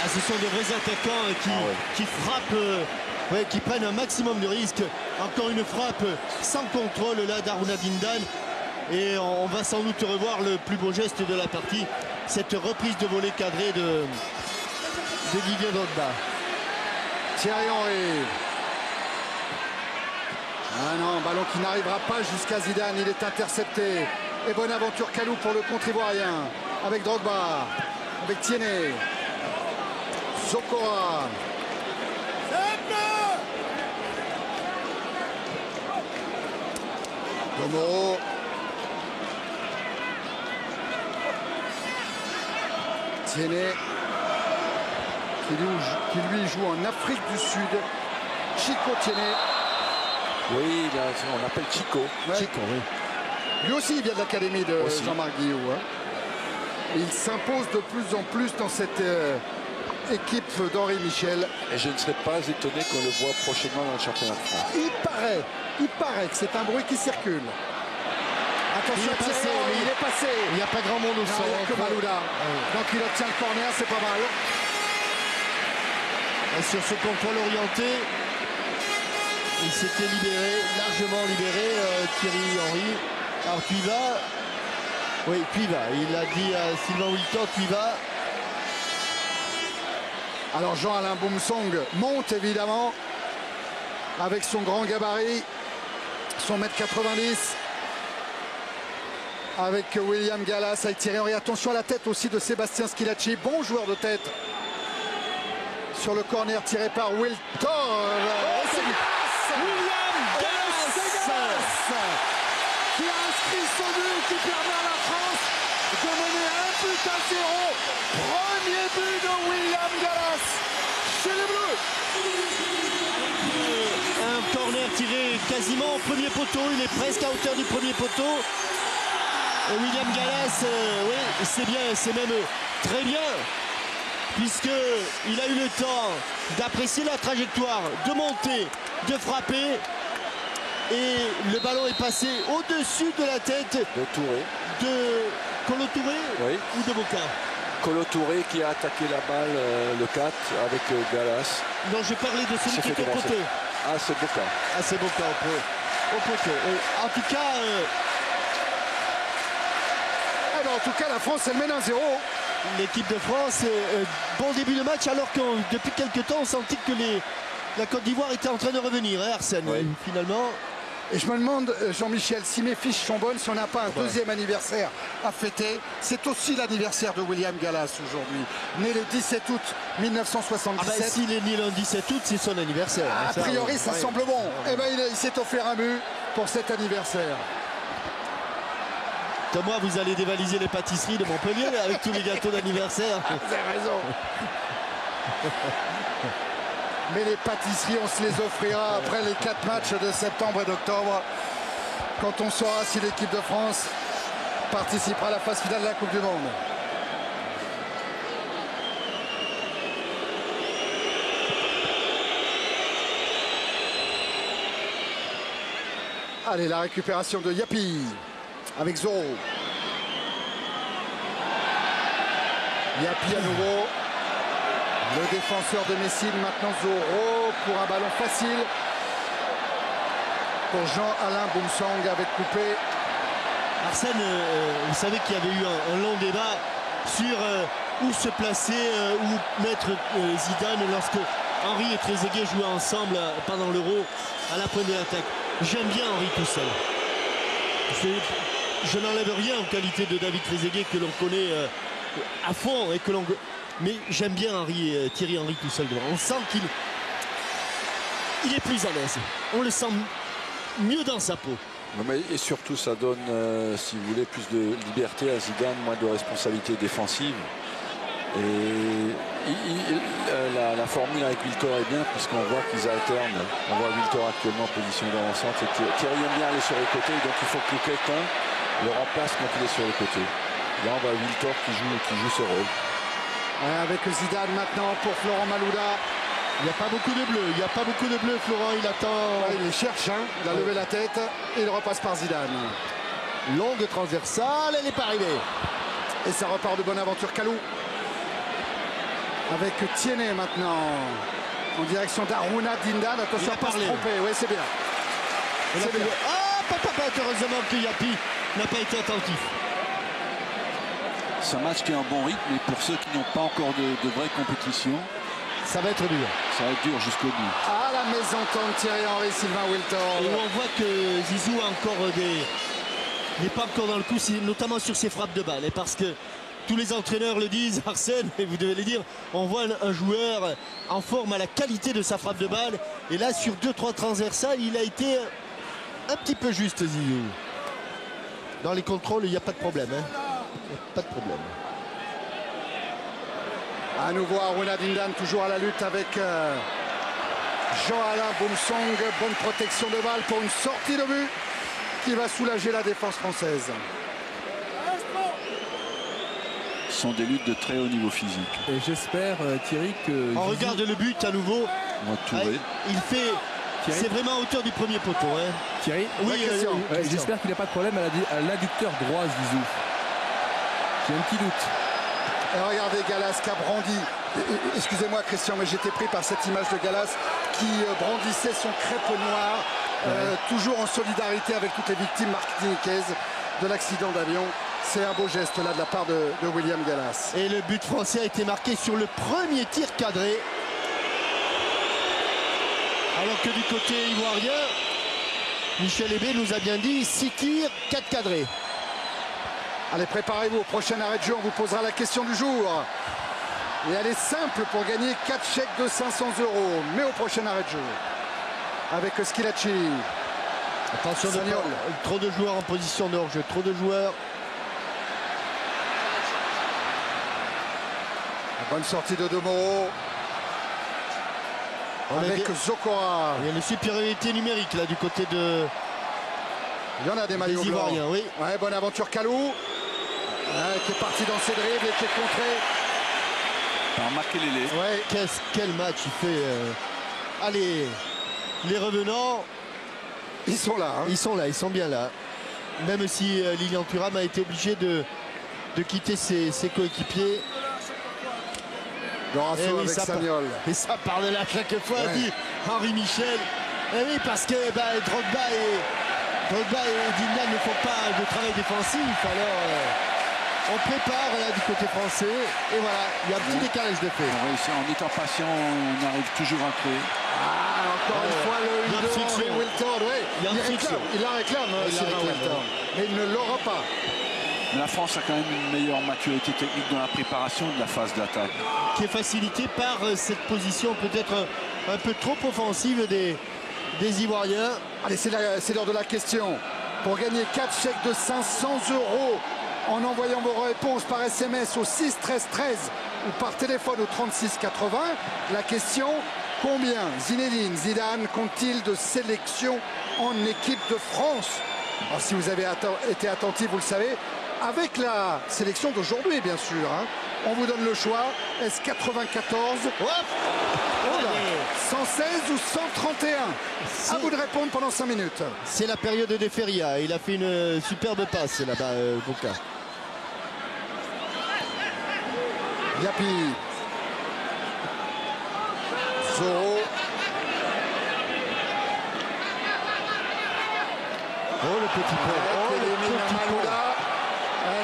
Ah, ce sont des vrais attaquants qui frappent, qui prennent un maximum de risques. Encore une frappe sans contrôle là d'Aruna Dindan. Et on va sans doute revoir le plus beau geste de la partie. Cette reprise de volée cadrée de Didier Drogba. Thierry Henry. Ah non, ballon qui n'arrivera pas jusqu'à Zidane. Il est intercepté. Et Bonaventure Kalou pour le contre ivoirien. Avec Drogba. Avec Tiéné. Zokora. Domoro. Tiéné. Qui lui joue en Afrique du Sud. Chico Tiéné. Oui, on l'appelle Chico. Ouais. Chico, oui. Lui aussi, il vient de l'académie de Jean-Marc Guillou. Hein. Il s'impose de plus en plus dans cette équipe d'Henri Michel. Et je ne serais pas étonné qu'on le voit prochainement dans le championnat de France. Il paraît que c'est un bruit qui circule. Attention, il est passé. Il n'y a pas grand monde au sol. Il n'y a que Malouda. Donc il obtient le corner, c'est pas mal. Et sur ce contrôle orienté, il s'était libéré, largement libéré, Thierry Henry. Alors Tuiva, oui, Tuiva, il a dit à Sylvain Wiltord, Tuiva. Alors Jean-Alain Boumsong monte évidemment avec son grand gabarit, son 1m90. Avec William Gallas, avec Thierry Henry. Attention à la tête aussi de Sébastien Schillaci, bon joueur de tête. Sur le corner tiré par Wiltord. William Gallas qui a inscrit son but qui permet à la France de mener 1-0. Premier but de William Gallas chez les Bleus. Un corner tiré quasiment au premier poteau, il est presque à hauteur du premier poteau. Et William Gallas, oui, c'est bien, c'est même très bien, puisqu'il a eu le temps d'apprécier la trajectoire, de monter, de frapper. Et le ballon est passé au-dessus de la tête de Touré. De Kolo Touré, oui. Ou de Boca. Kolo Touré qui a attaqué la balle, le 4 avec Gallas. Non, je parlais de celui qui était au poteau. Ah, c'est Boca. Ah, c'est Boca au poteau. En tout cas... En tout cas, la France, elle mène 1-0. L'équipe de France, bon début de match, alors que depuis quelques temps, on sentit que la Côte d'Ivoire était en train de revenir, hein, Arsène, oui. Finalement. Et je me demande, Jean-Michel, si mes fiches sont bonnes, si on n'a pas un deuxième anniversaire à fêter. C'est aussi l'anniversaire de William Gallas aujourd'hui. Né le 17 août 1977. Ah ben, s'il est né le 17 août, c'est son anniversaire. A priori, ça semble bon. Eh ben, il s'est offert un but pour cet anniversaire. Comme moi, vous allez dévaliser les pâtisseries de Montpellier avec tous les gâteaux d'anniversaire. Vous avez raison. Mais les pâtisseries, on se les offrira après les 4 matchs de septembre et d'octobre, quand on saura si l'équipe de France participera à la phase finale de la Coupe du Monde. Allez, la récupération de Yapi avec Zoro. Yapi à nouveau. Le défenseur de Messine, maintenant Zoro pour un ballon facile pour Jean-Alain Boumsong avec coupé. Arsène, vous savez qu'il y avait eu un long débat sur où se placer, où mettre Zidane lorsque Henry et Trezeguet jouaient ensemble pendant l'Euro à la pointe de l'attaque. J'aime bien Henry tout seul. Je n'enlève rien en qualité de David Trezeguet que l'on connaît à fond et que l'on... Mais j'aime bien Thierry Henry tout seul devant. On sent qu'il est plus à l'aise. On le sent mieux dans sa peau. Et surtout, ça donne, si vous voulez, plus de liberté à Zidane, moins de responsabilité défensive. Et la formule avec Wiltor est bien puisqu'on voit qu'ils alternent. On voit Wiltor actuellement en position d'avancante. Thierry aime bien aller sur les côtés, donc il faut que quelqu'un le remplace quand il est sur les côtés. Là on voit Wiltor qui joue ce rôle. Ouais, avec Zidane maintenant pour Florent Malouda. Il n'y a pas beaucoup de bleu, il n'y a pas beaucoup de bleu. Florent, il attend. Ouais, il cherche, hein. Il a levé la tête et il repasse par Zidane. Longue transversale, elle n'est pas arrivée. Et ça repart de Bonaventure Kalou. Avec Tiennet maintenant. En direction d'Aruna Dindan. Attention à ne pas se tromper. Oui, c'est bien. C'est bien. Ah, papa, heureusement que Yapi n'a pas été attentif. C'est un match qui est en bon rythme, mais pour ceux qui n'ont pas encore de vraie compétition, ça va être dur. Ça va être dur jusqu'au bout. Ah, la mésentente Thierry Henry, Sylvain Wiltor. Et on voit que Zizou a encore n'est pas encore dans le coup, notamment sur ses frappes de balle. Et parce que tous les entraîneurs le disent, Arsène, et vous devez le dire, on voit un joueur en forme à la qualité de sa frappe de balle. Et là, sur 2-3 transversales, il a été un petit peu juste, Zizou. Dans les contrôles, il n'y a pas de problème. Hein. Pas de problème. À nouveau Aruna Dindan, toujours à la lutte avec Jean-Alain Boumsong. Bonne protection de balle pour une sortie de but qui va soulager la défense française. Ce sont des luttes de très haut niveau physique. Et j'espère, Thierry, que... On regarde le but à nouveau. Il fait... C'est vraiment à hauteur du premier poteau. Hein. Thierry, oui, j'espère qu'il n'a pas de problème à l'adducteur droit, Zizou. J'ai un petit doute. Et regardez Gallas qui a brandi. Excusez-moi Christian, mais j'étais pris par cette image de Gallas qui brandissait son crêpe noir, toujours en solidarité avec toutes les victimes martiniquaises de l'accident d'avion. C'est un beau geste là de la part de William Gallas. Et le but français a été marqué sur le premier tir cadré. Alors que du côté ivoirien, Michel Hébé nous a bien dit 6 tirs, 4 cadrés. Allez, préparez-vous au prochain arrêt de jeu, on vous posera la question du jour. Et elle est simple pour gagner 4 chèques de 500 €. Mais au prochain arrêt de jeu, avec Schilacci. Attention, trop de joueurs en position de hors-jeu, trop de joueurs. La bonne sortie de Domoro. Avec Zokora. Il y a une supériorité numérique là du côté de... Il y en a des maillots blancs. Oui. Ouais, Bonaventure Kalou. Qui est parti dans ses dribbles et qui est contré par Makelele. Ouais, quel match il fait. Allez, les revenants, ils sont là. Hein. Ils sont là, ils sont bien là. Même si Lilian Thuram a été obligé de quitter ses coéquipiers. Dorasso avec Sagnol. Et ça part de là chaque fois, dit Henri Michel. Et oui, parce que Drogba et Dindan ne font pas de travail défensif. Alors on prépare là du côté français. Et voilà, il y a un petit décalage de fait. En étant patient, on arrive toujours à créer. Encore une fois le 1-2 Henry Wiltor. Il la réclame, mais il ne l'aura pas. La France a quand même une meilleure maturité technique dans la préparation de la phase d'attaque. Qui est facilitée par cette position peut-être un peu trop offensive des Ivoiriens. Allez, c'est l'heure de la question. Pour gagner 4 chèques de 500 € en envoyant vos réponses par SMS au 6 13 13 ou par téléphone au 36 80. La question, combien Zinedine Zidane compte-t-il de sélections en équipe de France? Alors, si vous avez été attentif, vous le savez, avec la sélection d'aujourd'hui, bien sûr. Hein. On vous donne le choix. Est-ce 94 116 ou 131? À vous de répondre pendant 5 minutes. C'est la période de Feria. Il a fait une superbe passe là-bas, Boca. Yapi. Zoro. Oh, le petit peu.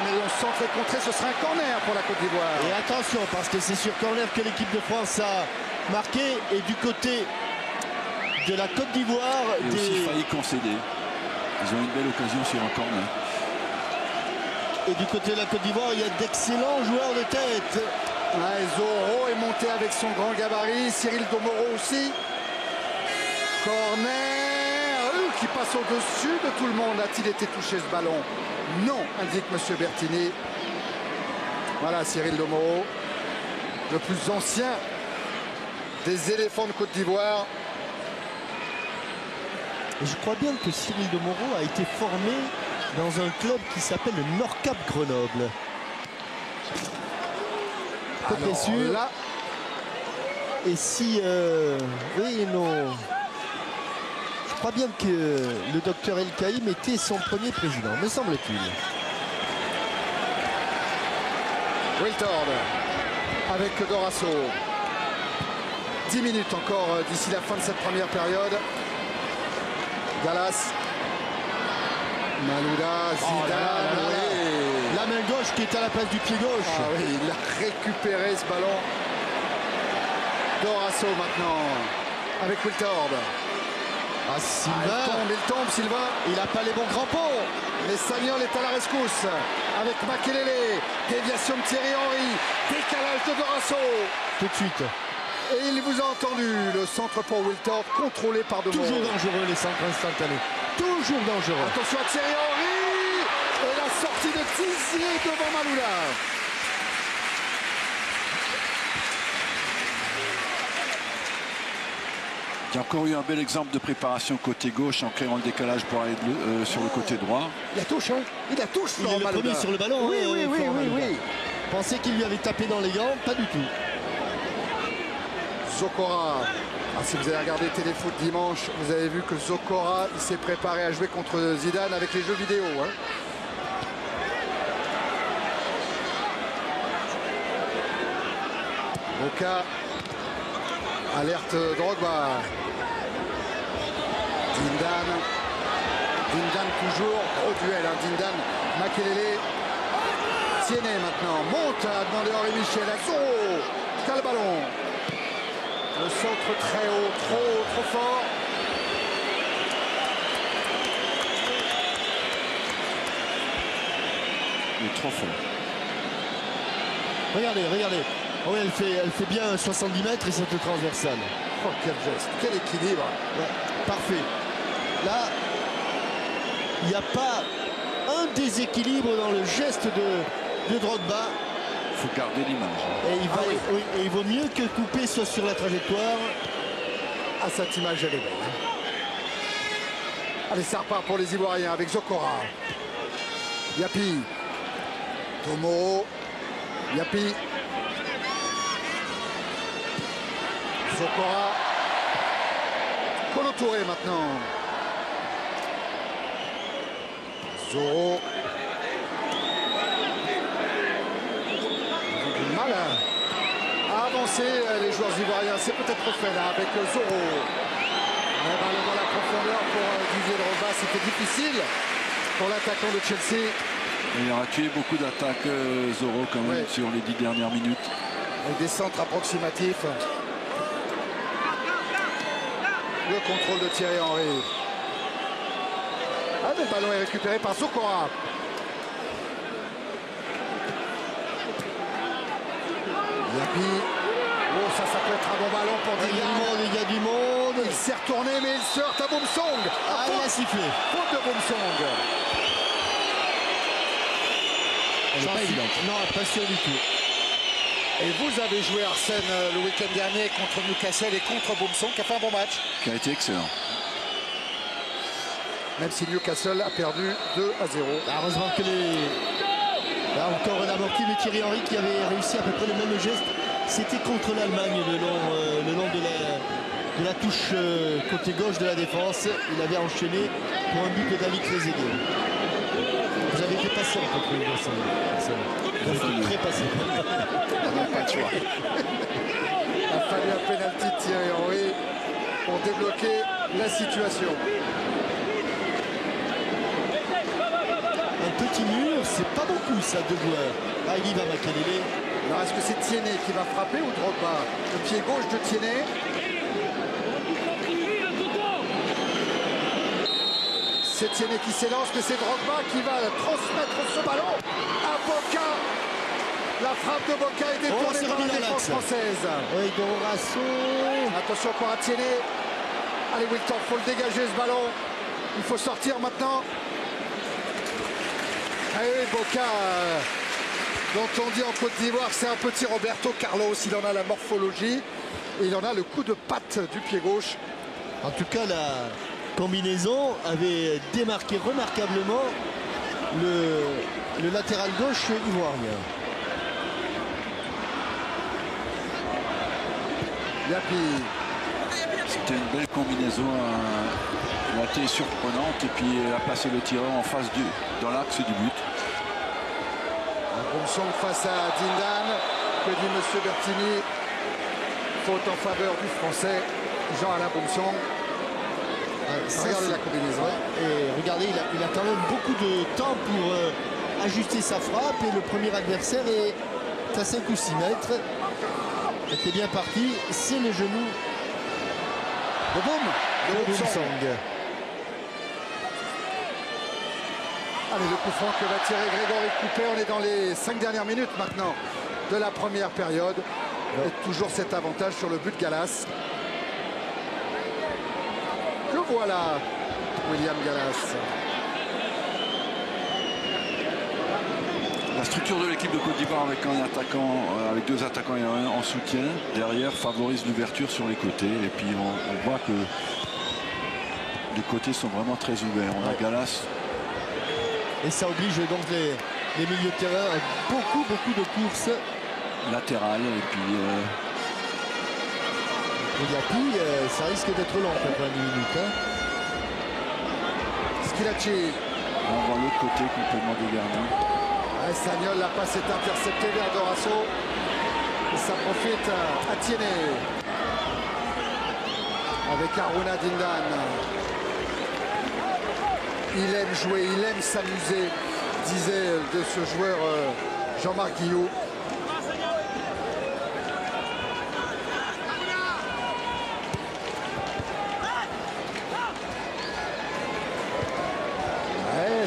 Mais on centre et contré, ce sera un corner pour la Côte d'Ivoire. Et attention, parce que c'est sur corner que l'équipe de France a marqué. Et du côté de la Côte d'Ivoire... Ils ont aussi failli concéder. Ils ont une belle occasion sur un corner. Et du côté de la Côte d'Ivoire, il y a d'excellents joueurs de tête. Zoro est monté avec son grand gabarit. Cyril Domoro aussi. Corner qui passe au-dessus de tout le monde. A-t-il été touché ce ballon? Non, indique M. Bertini. Voilà Cyril Domoro. le plus ancien des éléphants de Côte d'Ivoire. Et je crois bien que Cyril de Moreau a été formé dans un club qui s'appelle le Nordcap Grenoble. Bien sûr. Là. Et si... oui, non. Je crois bien que le docteur El Kaïm était son premier président, me semble-t-il. Wiltord avec Dorasso. 10 minutes encore d'ici la fin de cette première période. Gallas. Malouda, Zidane. La main gauche qui est à la place du pied gauche. Ah oui, il a récupéré ce ballon. Dorasso maintenant avec Wiltord. Ah, Sylvain. Il tombe, Sylvain. Il n'a pas les bons crampons. Mais Sagnol est à la rescousse avec Makelele. Déviation de Thierry Henry. Décalage de Dorasso. Tout de suite. Et il vous a entendu. Le centre pour Wiltord contrôlé par De Moreau. Toujours dangereux les centres instantanés. Toujours dangereux. Attention à Thierry Henry. Et la sortie de Tizier devant Maloula. Il y a encore eu un bel exemple de préparation côté gauche en créant le décalage pour aller sur le côté droit. Il a touche, hein. Il a touche. Il est le premier sur le ballon. Oui, oui, oui, oui, oui. Pensez qu'il lui avait tapé dans les gants? Pas du tout. Zokora. Ah, si vous avez regardé Téléfoot dimanche, vous avez vu que Zokora il s'est préparé à jouer contre Zidane avec les jeux vidéo. Hein. Boca. Alerte Drogba. Dindan toujours. Gros duel, hein. Dindan. Makelele. Tiennet maintenant. Monte à demander Henri Michel. Azzo. Quel ballon. Le centre très haut. Trop fort. Il est trop fort. Regardez. Oh, elle fait bien 70 mètres et cette transversale. Oh, quel geste. Quel équilibre. Ouais, parfait. Là, il n'y a pas un déséquilibre dans le geste de Drogba. Il faut garder l'image. Et il vaut mieux que Coupé soit sur la trajectoire. Ah, cette image, elle est belle. Allez, ça repart pour les Ivoiriens avec Zokora. Yapi. Tomoro. Yapi. Zokora. Kolo Touré maintenant. Zoro. Ils ont du mal à avancer les joueurs ivoiriens. C'est peut-être fait là avec Zoro. Un ballon dans la profondeur pour Didier Drogba. C'était difficile pour l'attaquant de Chelsea. Il aura tué beaucoup d'attaques Zoro quand même sur les 10 dernières minutes. Avec des centres approximatifs. Le contrôle de Thierry Henry. Ah, le ballon est récupéré par Zokora. Yapi. Oh, ça peut être un bon ballon pour Didier. Il y a du monde. Il s'est retourné, mais il se heurte à Boumsong. Ah, il a sifflé. Faute de Boumsong. Elle n'est pas évidente. Non, pas sûr du tout. Et vous avez joué Arsène le week-end dernier contre Newcastle et contre Boumsong qui a fait un bon match. Qui a été excellent. Même si Newcastle a perdu 2-0. Heureusement que là encore un amorti de Thierry Henry qui avait réussi à peu près le même geste. C'était contre l'Allemagne le long de la touche côté gauche de la défense. Il avait enchaîné pour un but de David Trezeguet. Vous avez été patient contre lui, vous avez été très patient. Pas de choix. Il a fallu un pénalty de Thierry Henry pour débloquer la situation. Un petit mur, c'est pas beaucoup ça, deux joueurs. Ah, il y va Makelele. Alors est-ce que c'est Tiennet qui va frapper ou Drogba? Le pied gauche de Tiennet. C'est Tiennet qui s'élance, mais c'est Drogba qui va transmettre ce ballon à Boca. La frappe de Boca est détournée par la défense française. Oui, Dorasso. Attention encore à Tiennet. Allez, Wiltord, il faut le dégager ce ballon. Il faut sortir maintenant. Allez, Boca dont on dit en Côte d'Ivoire que c'est un petit Roberto Carlos. Il en a la morphologie et il en a le coup de patte du pied gauche. En tout cas, la combinaison avait démarqué remarquablement le latéral gauche ivoirien. Yapi. C'était une belle combinaison. Elle a été surprenante et puis elle a placé le tireur en face dans l'axe du but. Boumsong face à Dindan. Que dit M. Bertini? Faute en faveur du Français Jean-Alain Boumsong. Regardez la combinaison. Ouais, et regardez, il a quand même beaucoup de temps pour ajuster sa frappe. Et le premier adversaire est à 5 ou 6 mètres. Il était bien parti. C'est le genou de Boumsong. Allez, le coup franc que va tirer Grégory Coupet. On est dans les 5 dernières minutes maintenant de la première période. Et toujours cet avantage sur le but de Gallas. Le voilà, William Gallas. La structure de l'équipe de Côte d'Ivoire avec un attaquant, avec 2 attaquants et un en soutien derrière favorise l'ouverture sur les côtés. Et puis on voit que les côtés sont vraiment très ouverts. On a Gallas. Et ça oblige donc les milieux de terrain à beaucoup de courses latérales. Et puis Yapi, ça risque d'être long après 20 minutes. Hein. Skilacci. On voit l'autre côté complètement dégarni. Sagnol, la passe est interceptée vers Dorasso. Et ça profite à Tiéné. Avec Aruna Dindan. Il aime jouer, il aime s'amuser, disait de ce joueur Jean-Marc Guillot.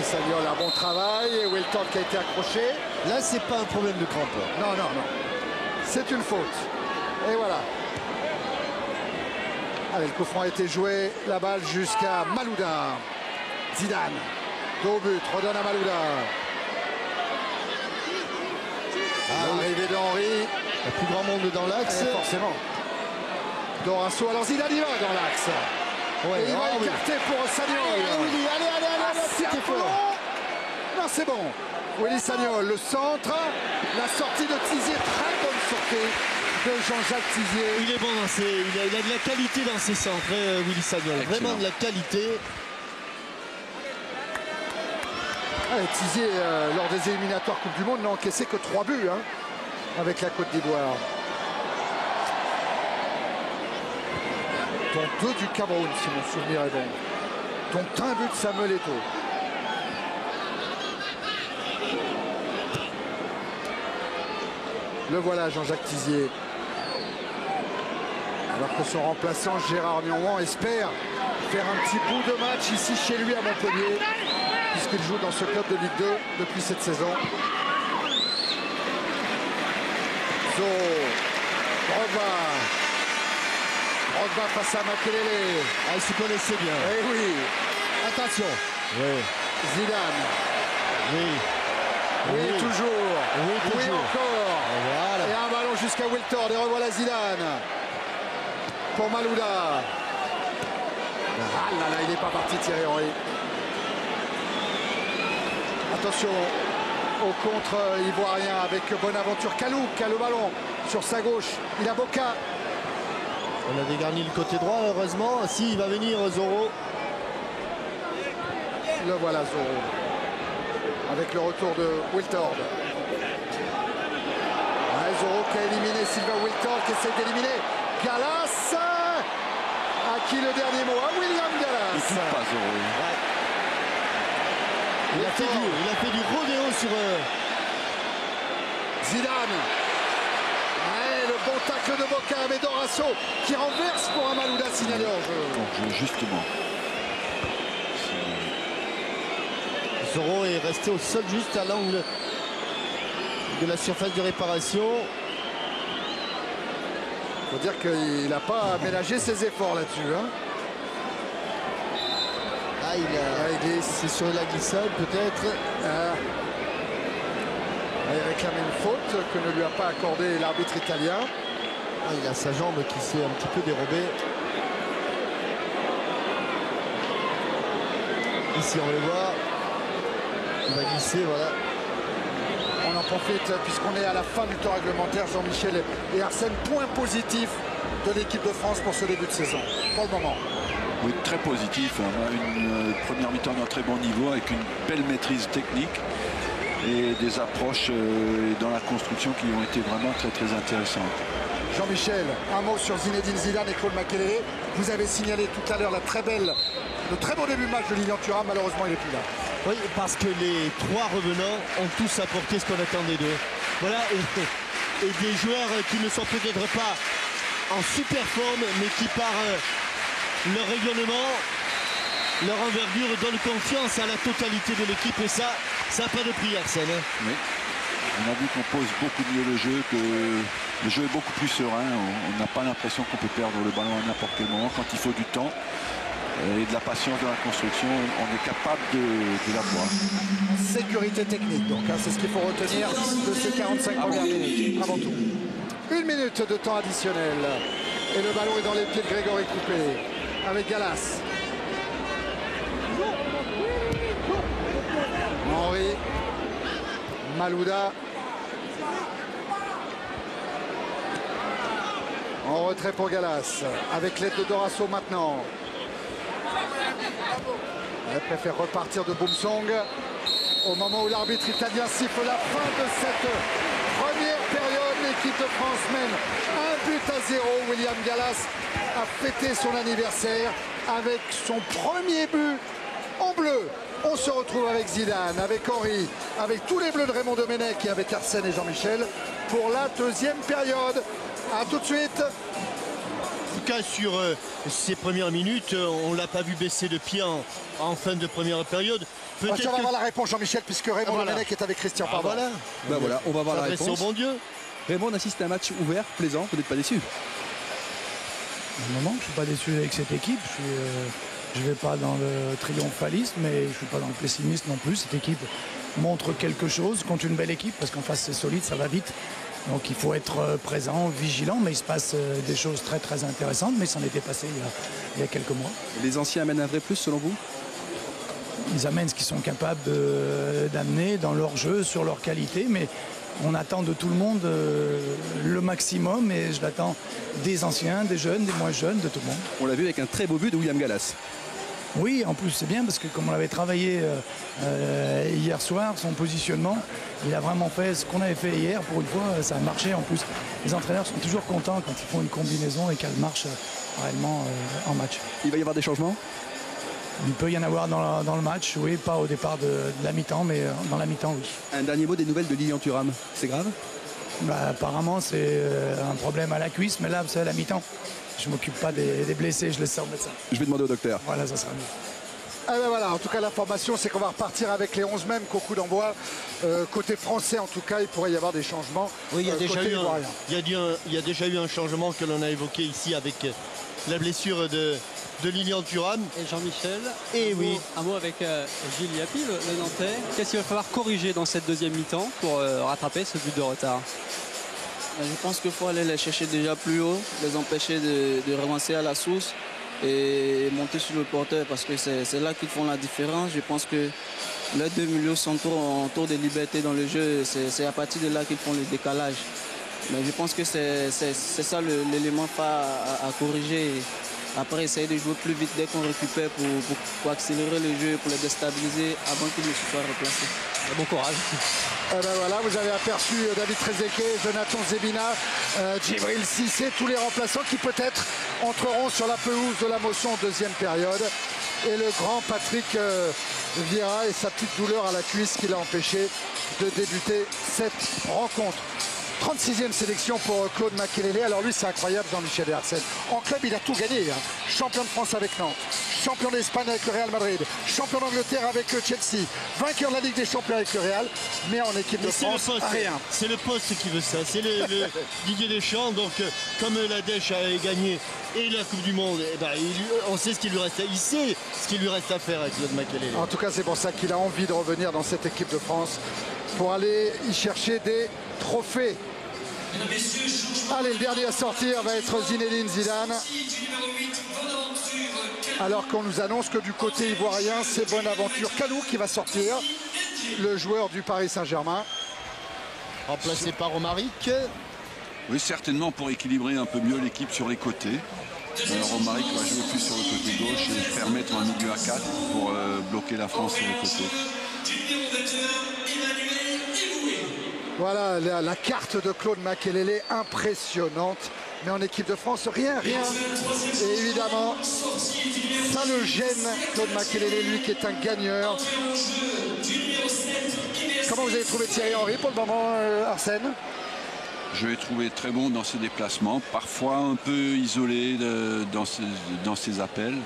Sagnol, un bon travail. Et Wilton qui a été accroché. Là, c'est pas un problème de crampe. Non. C'est une faute. Et voilà. Allez, le coup franc a été joué. La balle jusqu'à Malouda. Zidane. Dos au but. Redonne à Malouda. L'arrivée d'Henri. Il y a plus grand monde dans l'axe. Forcément. Dorasso. Alors Zidane y va dans l'axe. Ouais, et il va écarter pour Sagnol. Allez, c'était fort. Non, c'est bon. Willy Sagnol, le centre. La sortie de Tizier, très bonne sortie de Jean-Jacques Tizier. Il est bon il a de la qualité dans ses centres, Willy Sagnol. Vraiment de la qualité. Tizier, lors des éliminatoires Coupe du Monde, n'a encaissé que 3 buts avec la Côte d'Ivoire. Dont 2 du Cameroun, si mon souvenir est bon. Dont un but de Samuel Eto'o. Le voilà, Jean-Jacques Tizier. Alors que son remplaçant, Gérard Nianouan, espère faire un petit bout de match ici chez lui à Montpellier, puisqu'il joue dans ce club de Ligue 2 depuis cette saison. Drogba face à Makelele. Il se connaissait bien. Eh oui. Attention. Oui. Zidane. Oui, toujours. Oui, encore. Voilà. Et un ballon jusqu'à Wiltord. Et revoilà Zidane. Pour Malouda. Il n'est pas parti Thierry Henry. Attention au contre ivoirien avec Bonaventure. Kalou qui a le ballon sur sa gauche. Il a Boca. On a dégarni le côté droit, heureusement. Si, il va venir Zoro. Le voilà Zoro. Avec le retour de Wiltord. Zoro qui a éliminé Sylvain Wiltord, qui essaie d'éliminer Gallas. À qui le dernier mot? À William Gallas. Il ne touche pas Zoro. Ouais. Il a fait du rodéo sur Zidane. Le bon tacle de Boca avec Dorasso qui renverse pour un Malouda signalé hors jeu. Justement. Zoro est resté au sol juste à l'angle de la surface de réparation. Il faut dire qu'il n'a pas ménagé ses efforts là-dessus. C'est sur la glissade peut-être. réclamé une faute que ne lui a pas accordé l'arbitre italien. Ah, il a sa jambe qui s'est un petit peu dérobée. Ici on le voit. Il va glisser, voilà. On en profite puisqu'on est à la fin du temps réglementaire. Jean-Michel et Arsène, point positif de l'équipe de France pour ce début de saison, pour le moment. Oui, très positif. On a une première mi-temps d'un très bon niveau avec une belle maîtrise technique et des approches dans la construction qui ont été vraiment très très intéressantes. Jean-Michel, un mot sur Zinedine Zidane et Claude Makélélé. Vous avez signalé tout à l'heure le très beau début de match de Lilian Thuram. Malheureusement, il n'est plus là. Oui, parce que les trois revenants ont tous apporté ce qu'on attendait d'eux. Voilà, et des joueurs qui ne sont peut-être pas en super forme, mais qui par leur rayonnement, leur envergure donnent confiance à la totalité de l'équipe. Et ça n'a pas de prix, Arsène. Oui. On a vu qu'on pose beaucoup mieux le jeu, que le jeu est beaucoup plus serein. On n'a pas l'impression qu'on peut perdre le ballon à n'importe quel moment. Quand il faut du temps et de la patience dans la construction, on est capable de l'avoir. Sécurité technique, donc hein, c'est ce qu'il faut retenir de ces 45 premières minutes. Avant tout. 1 minute de temps additionnel. Et le ballon est dans les pieds de Grégory Coupé. Avec Gallas. Henry. Malouda. En retrait pour Gallas. Avec l'aide de Dorasso maintenant. Elle préfère repartir de Boumsong. Au moment où l'arbitre italien siffle la fin de cette première période, l'équipe de France mène 1-0. William Gallas a fêté son anniversaire avec son premier but en bleu. On se retrouve avec Zidane, avec Henry, avec tous les bleus de Raymond Domenech et avec Arsène et Jean-Michel pour la deuxième période. A tout de suite. En tout cas, sur ces premières minutes, on ne l'a pas vu baisser de pied en fin de première période. On va avoir la réponse, Jean-Michel, puisque Raymond Domenech est avec Christian Pavard. Voilà. Ben voilà, on va voir la réponse. Au bon Dieu. Raymond assiste à un match ouvert, plaisant, vous n'êtes pas déçu? Non, je ne suis pas déçu avec cette équipe. Je ne vais pas dans le triomphalisme, mais je ne suis pas dans le pessimisme non plus. Cette équipe montre quelque chose contre une belle équipe, parce qu'en face c'est solide, ça va vite. Donc il faut être présent, vigilant, mais il se passe des choses très très intéressantes, mais ça en était passé il y a quelques mois. Les anciens amènent un vrai plus selon vous? Ils amènent ce qu'ils sont capables d'amener dans leur jeu, sur leur qualité, mais on attend de tout le monde le maximum, et je l'attends des anciens, des jeunes, des moins jeunes, de tout le monde. On l'a vu avec un très beau but de William Gallas. Oui, en plus c'est bien parce que comme on l'avait travaillé hier soir, son positionnement, il a vraiment fait ce qu'on avait fait hier. Pour une fois, ça a marché. En plus, les entraîneurs sont toujours contents quand ils font une combinaison et qu'elle marche réellement en match. Il va y avoir des changements? Il peut y en avoir dans le match, oui, pas au départ de la mi-temps, mais dans la mi-temps, oui. Un dernier mot des nouvelles de Lilian Thuram, c'est grave? Apparemment, c'est un problème à la cuisse, mais là, c'est à la mi-temps. Je ne m'occupe pas des blessés, je laisse ça au médecin. Je vais demander au docteur. Voilà, ça sera mieux. Ah ben voilà, en tout cas l'information c'est qu'on va repartir avec les 11 mêmes qu'au coup d'envoi. Côté français en tout cas, il pourrait y avoir des changements. Oui, il y a déjà eu un changement que l'on a évoqué ici avec la blessure de Lilian Thuram. Et Jean-Michel. Et oui. Un mot avec Gilles Yapi, le Nantais. Qu'est-ce qu'il va falloir corriger dans cette deuxième mi-temps pour rattraper ce but de retard? Je pense qu'il faut aller les chercher déjà plus haut, les empêcher de relancer à la source et monter sur le porteur, parce que c'est là qu'ils font la différence. Je pense que les deux milieux sont en tour de liberté dans le jeu, c'est à partir de là qu'ils font le décalage. Mais je pense que c'est ça l'élément à corriger. Après, essayer de jouer plus vite dès qu'on récupère pour accélérer le jeu, pour les déstabiliser avant qu'ils ne se soient replacés. Bon courage. Ben voilà, vous avez aperçu David Trezeguet, Jonathan Zebina, Djibril Cissé, tous les remplaçants qui peut-être entreront sur la pelouse de la Mosson en deuxième période. Et le grand Patrick Vieira et sa petite douleur à la cuisse qui l'a empêché de débuter cette rencontre. 36e sélection pour Claude Makélélé. Alors lui, c'est incroyable, Jean-Michel et Arsène. En club, il a tout gagné. Champion de France avec Nantes, champion d'Espagne avec le Real Madrid, champion d'Angleterre avec le Chelsea, vainqueur de la Ligue des Champions avec le Real, mais en équipe de France, rien. C'est le poste qui veut ça, c'est le Didier Deschamps. Donc comme la Dèche a gagné et la Coupe du Monde, eh ben, on sait ce qu'il lui reste, il sait ce qu'il lui reste à faire avec Claude Makélélé. En tout cas, c'est pour ça qu'il a envie de revenir dans cette équipe de France pour aller y chercher des trophées. Allez, le dernier à sortir va être Zinedine Zidane. Alors qu'on nous annonce que du côté ivoirien, c'est Bonaventure Kalou qui va sortir, le joueur du Paris Saint-Germain. Remplacé par Romaric. Oui, certainement pour équilibrer un peu mieux l'équipe sur les côtés. Romaric va jouer plus sur le côté gauche et permettre un milieu à 4 pour bloquer la France sur les côtés. Voilà la carte de Claude Makélélé, impressionnante. Mais en équipe de France, rien. Et évidemment, ça le gêne, Claude Makélélé, lui qui est un gagneur. Comment vous avez trouvé Thierry Henry pour le moment, Arsène? Je l'ai trouvé très bon dans ses déplacements, parfois un peu isolé dans ses appels.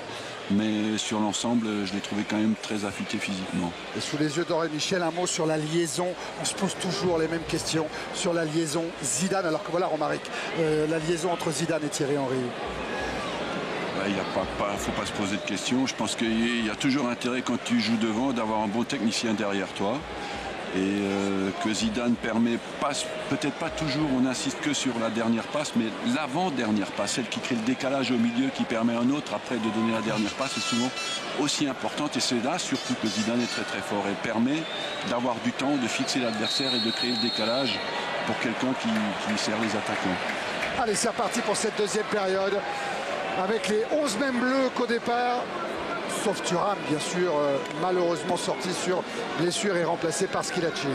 Mais sur l'ensemble, je l'ai trouvé quand même très affûté physiquement. Et sous les yeux d'Auré Michel, un mot sur la liaison. On se pose toujours les mêmes questions sur la liaison Zidane. Alors que voilà, Romaric, la liaison entre Zidane et Thierry Henry. Il ne faut pas se poser de questions. Je pense qu'il y a toujours intérêt quand tu joues devant d'avoir un bon technicien derrière toi. Et que Zidane permet, peut-être pas toujours, on n'insiste que sur la dernière passe, mais l'avant-dernière passe, celle qui crée le décalage au milieu, qui permet à un autre après de donner la dernière passe, est souvent aussi importante. Et c'est là surtout que Zidane est très très fort et permet d'avoir du temps, de fixer l'adversaire et de créer le décalage pour quelqu'un qui sert les attaquants. Allez, c'est reparti pour cette deuxième période, avec les 11 mêmes bleus qu'au départ. Sauf Thuram, bien sûr, malheureusement sorti sur blessure et remplacé par Schillaci.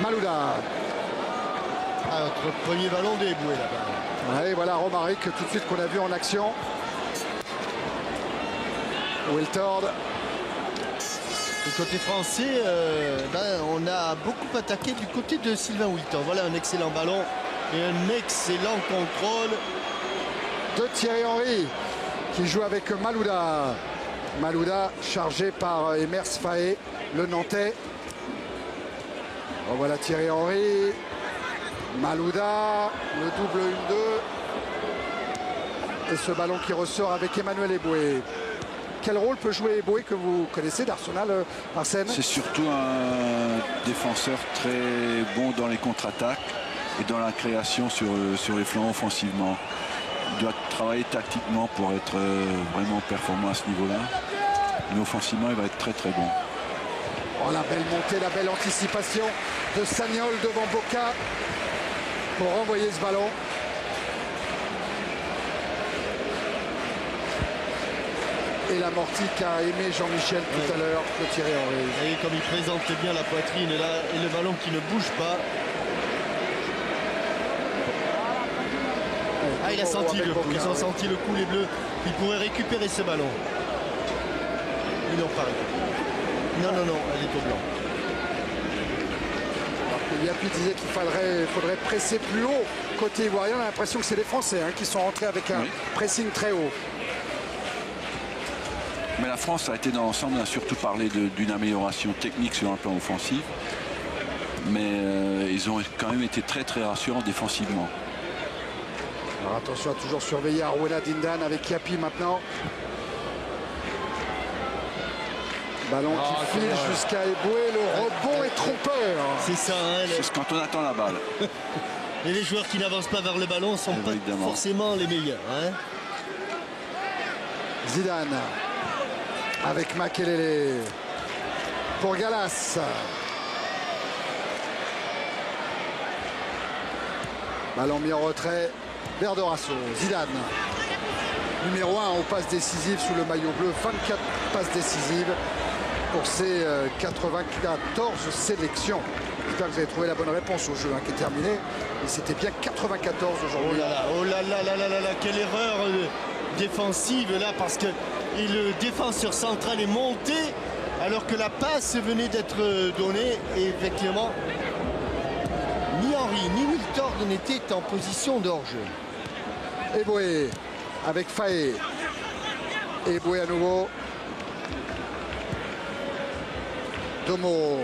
Malouda. Notre premier ballon des Eboué là-bas. Allez, voilà Romaric tout de suite qu'on a vu en action. Wiltord. Du côté français, on a beaucoup attaqué du côté de Sylvain Wiltord. Voilà un excellent ballon et un excellent contrôle de Thierry Henry, qui joue avec Malouda. Malouda chargé par Emers Faé, le Nantais. Voilà Thierry Henry. Malouda, le double 1-2. Et ce ballon qui ressort avec Emmanuel Eboué. Quel rôle peut jouer Eboué que vous connaissez d'Arsenal, Arsène? C'est surtout un défenseur très bon dans les contre-attaques et dans la création sur les flancs offensivement. Il doit travailler tactiquement pour être vraiment performant à ce niveau-là. Mais offensivement, il va être très très bon. Oh, la belle montée, la belle anticipation de Sagnol devant Boca pour renvoyer ce ballon. Et l'amorti qu'a aimé Jean-Michel tout à l'heure de Thierry Henry. Vous voyez comme il présente bien la poitrine et le ballon qui ne bouge pas. Ah, il a senti le coup, ils ont senti le coup les Bleus. Ils pourraient récupérer ce ballon. Ils n'ont pas récupéré. Non, elle est au blanc. Yapi disait qu'il faudrait presser plus haut. Côté ivoirien, on a l'impression que c'est les Français qui sont rentrés avec un pressing très haut. Mais la France a été dans l'ensemble, a surtout parlé d'une amélioration technique sur un plan offensif. Mais ils ont quand même été très très rassurants défensivement. Alors attention à toujours surveiller Arwena Dindan avec Yapi maintenant. Ballon qui file jusqu'à Eboué, le rebond est trompeur. C'est ça, c'est quand on attend la balle. Et les joueurs qui n'avancent pas vers le ballon sont pas forcément les meilleurs. Zidane avec Makélélé pour Gallas. Ballon mis en retrait vers Dorasso. Zidane, numéro 1 aux passes décisives sous le maillot bleu, 24 passes décisives pour ses 94 sélections. J'espère que vous avez trouvé la bonne réponse au jeu qui est terminé. Et c'était bien 94 aujourd'hui. Oh là là, quelle erreur défensive là, parce que le défenseur central est monté alors que la passe venait d'être donnée. Et effectivement, ni Henry ni Wiltord n'étaient en position de hors-jeu. Eboué avec Faé. Eboué à nouveau. Domoro.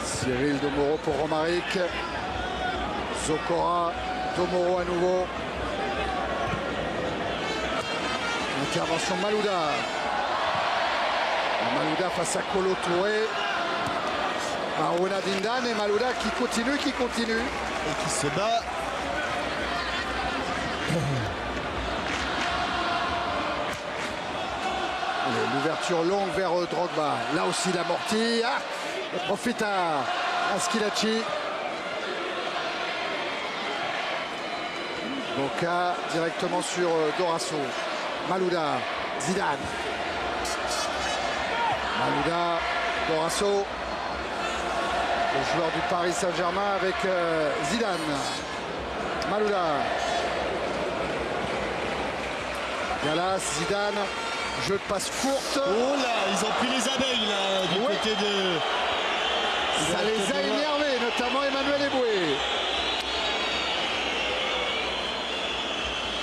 Cyril Domoro pour Romaric. Zokora. Domoro à nouveau. Intervention Malouda. Malouda face à Kolo Touré. Marouna Dindan et Malouda qui continue. Et qui se bat. L'ouverture longue vers Drogba. Là aussi l'amorti. Ah, il profite à Schillaci. Boca directement sur Dorasso. Malouda. Zidane. Malouda. Dorasso. Le joueur du Paris Saint-Germain avec Zidane. Malouda. Galas, Zidane. Jeu de passe courte. Oh là, ils ont pris les abeilles là, du côté de... Ça les a énervés, notamment Emmanuel Eboué.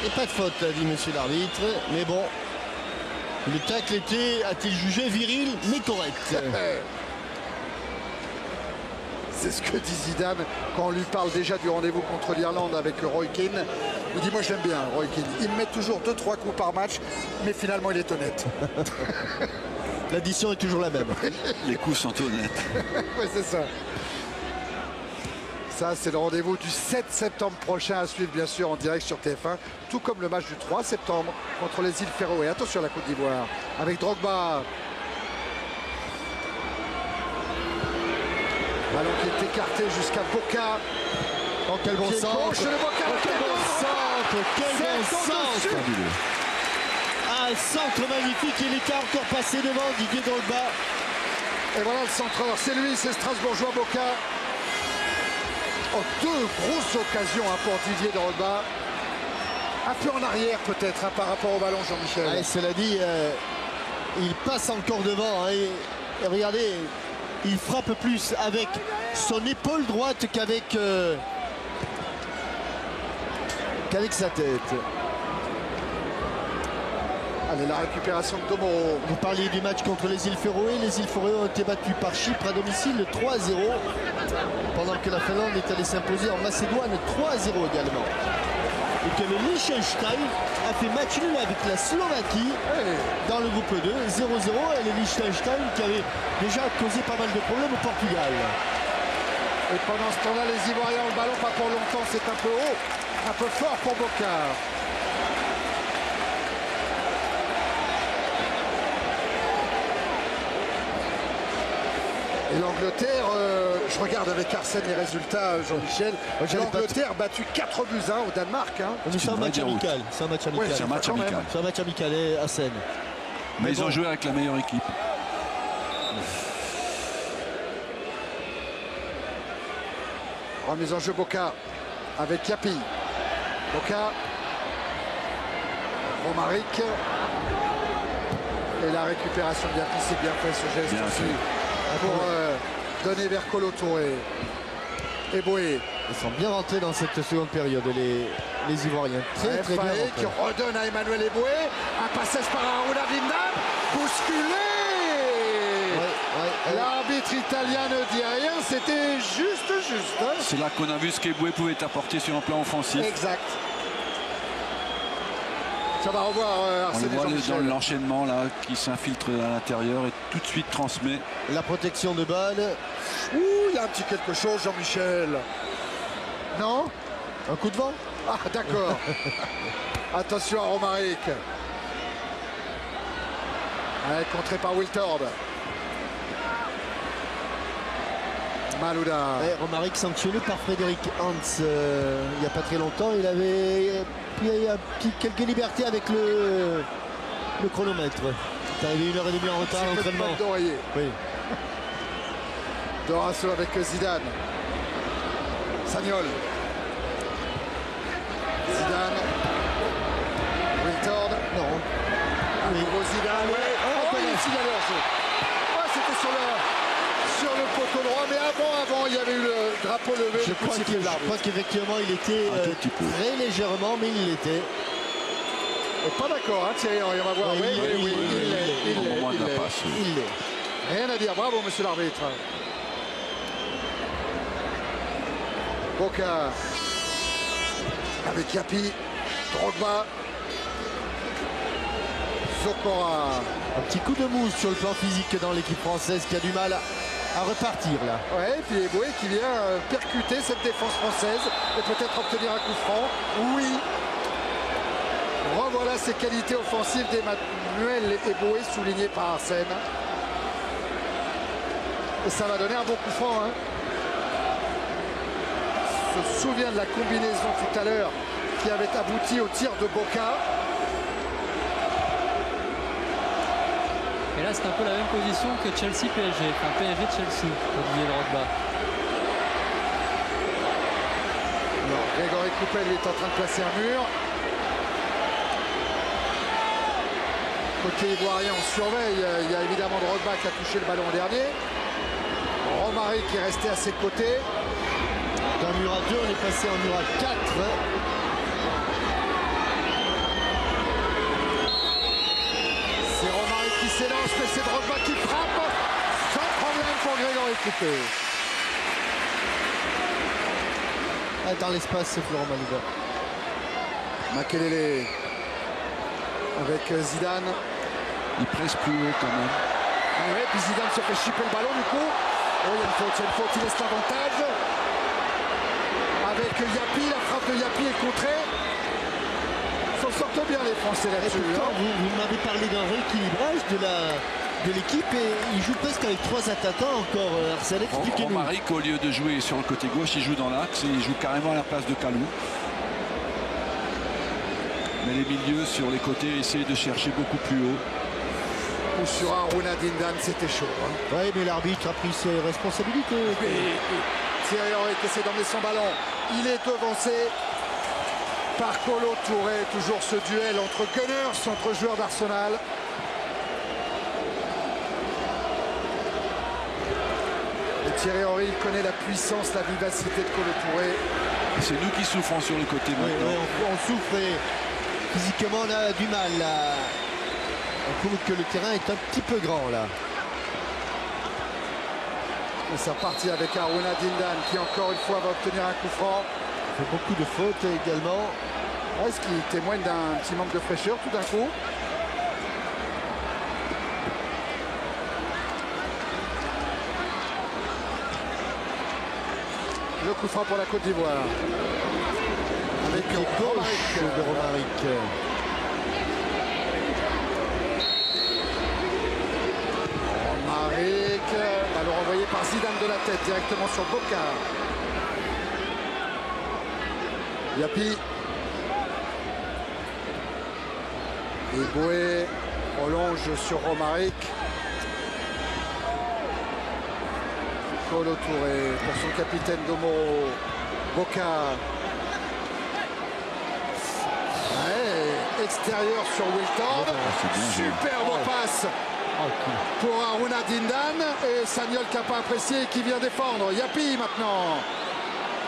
Et pas de faute, a dit monsieur l'arbitre. Mais bon, le tacle était, a-t-il jugé, viril, mais correct. C'est ce que dit Zidane quand on lui parle déjà du rendez-vous contre l'Irlande avec Roy Keane. Il dit moi je l'aime bien Roy Keane. Il me met toujours 2-3 coups par match, mais finalement il est honnête. L'addition est toujours la même. Les coups sont honnêtes. Oui, c'est ça. Ça, c'est le rendez-vous du 7 septembre prochain à suivre, bien sûr, en direct sur TF1. Tout comme le match du 3 septembre contre les îles Féroé. Attention à la Côte d'Ivoire. Avec Drogba. Ballon qui est écarté jusqu'à Boca. Oh, quel bon centre. Gauche de Boca. Oh, quel bon centre. Quel bon centre. Un centre magnifique. Il était encore passé devant Didier Drogba. Et voilà le centreur. C'est lui, c'est Strasbourgeois Boca. Oh, deux grosses occasions pour Didier Drogba. Un peu en arrière peut-être par rapport au ballon, Jean-Michel. Cela dit, il passe encore devant. Et regardez, il frappe plus avec son épaule droite qu'avec sa tête. Allez, la récupération de Domoro. Vous parliez du match contre les îles Féroé. Les îles Féroé ont été battues par Chypre à domicile 3-0. Pendant que la Finlande est allée s'imposer en Macédoine 3-0 également. Et que le Liechtenstein a fait match nul avec la Slovaquie dans le groupe 2, 0-0. Et le Liechtenstein qui avait déjà causé pas mal de problèmes au Portugal. Et pendant ce temps-là, les Ivoiriens ont le ballon, pas pour longtemps, c'est un peu haut, un peu fort pour Boca. Et l'Angleterre, je regarde avec Arsène les résultats, Jean-Michel. L'Angleterre battu 4 buts 1 au Danemark. C'est un match amical. C'est un match amical. Ouais, c'est un match amical. C'est un match amical, Arsène. Mais ils ont joué avec la meilleure équipe. Remise en jeu Boca avec Yapi. Boca. Romaric. Et la récupération de Yapi, c'est bien fait ce geste bien aussi. Pour donner vers Kolo Touré. Eboué. Ils sont bien rentrés dans cette seconde période, les Ivoiriens. Très bien rentrés. Qui redonne à Emmanuel Eboué. Un passage par Aruna Vindan. Bousculé. L'arbitre italien ne dit rien. C'était juste. Hein. C'est là qu'on a vu ce qu'Eboué pouvait apporter sur un plan offensif. Exact. Ça va revoir on le voit dans l'enchaînement là qui s'infiltre à l'intérieur et tout de suite transmet. La protection de balle. Ouh, il y a un petit quelque chose, Jean-Michel. Non? Un coup de vent? Ah, d'accord. Attention à Romaric. Ouais, contré par Wiltord. Malouda. Romaric sanctionné par Frédéric Hans il n'y a pas très longtemps. Il avait pris quelques libertés avec le chronomètre. C'est arrivé 1h30 en retard à l'entraînement. Oui. Dorasso avec Zidane. Sagnol. Zidane. Wiltord. Non. Un nouveau Zidane. Ouais. Oh, il est signalé en jeu. C'était sur le poteau droit, mais avant, il y avait eu le drapeau levé. Je crois qu'effectivement, il était très légèrement, mais il l'était. Pas d'accord, hein, Thierry Henry, on va voir. Oui, il l'est. Rien à dire, bravo monsieur l'arbitre. Boca avec Yapi, Drogba, Zokora. Un petit coup de mousse sur le plan physique dans l'équipe française qui a du mal à repartir là. Ouais, et puis Eboué qui vient percuter cette défense française et peut-être obtenir un coup franc. Oui. Revoilà ses qualités offensives d'Emmanuel Eboué soulignées par Arsène. Et ça va donner un bon coup franc. Hein. Je me souviens de la combinaison tout à l'heure qui avait abouti au tir de Boca. Et là, c'est un peu la même position que Chelsea-PSG. Enfin, PSG-Chelsea, Olivier Drogba. Grégory Coupet, lui, est en train de placer un mur. Côté ivoirien, on surveille. Il y a évidemment Drogba qui a touché le ballon au dernier. Romaric qui est resté à ses côtés. D'un mur à 2, on est passé en mur à 4. C'est Romaric qui s'élance, mais c'est Drogba qui frappe. Sans problème pour Grégory Coupet. Dans l'espace, c'est Florent Malouda. Makelele avec Zidane. Il presse plus haut quand même. Ah ouais, puis Zidane se fait chipper le ballon du coup. Oh, il y a une faute, il laisse l'avantage. Avec Yapi, la frappe de Yapi est contrée. Ils s'en sortent bien les Français là-dessus. Vous m'avez parlé d'un rééquilibrage de l'équipe et il joue presque avec 3 attaquants encore. Arsène, expliquez-nous. Romaric, au lieu de jouer sur le côté gauche, il joue dans l'axe et il joue carrément à la place de Kalou. Mais les milieux sur les côtés essayent de chercher beaucoup plus haut. Ou sur Harouna Dindan, c'était chaud. Hein. Oui, mais l'arbitre a pris ses responsabilités. Thierry Henry qui essaie d'emmener son ballon. Il est devancé par Kolo Touré. Toujours ce duel entre Gunners, entre joueurs d'Arsenal. Et Thierry Henry, il connaît la puissance, la vivacité de Kolo Touré. C'est nous qui souffrons sur le côté maintenant. Oui, on souffre et physiquement on a du mal là. On trouve que le terrain est un petit peu grand là. Et ça partit avec Harouna Dindan qui encore une fois va obtenir un coup franc. Il fait beaucoup de fautes également. Est-ce qu'il témoigne d'un petit manque de fraîcheur tout d'un coup? Le coup franc pour la Côte d'Ivoire. Avec le gauche de Romaric. Romaric, ballon renvoyé par Zidane de la tête directement sur Boca. Yapi. Eboué prolonge sur Romaric. Kolo Touré pour son capitaine Domoro. Boca. Ouais, extérieur sur Wiltord. Superbe passe pour Harouna Dindan. Et Sagnol qui n'a pas apprécié et qui vient défendre. Yapi maintenant.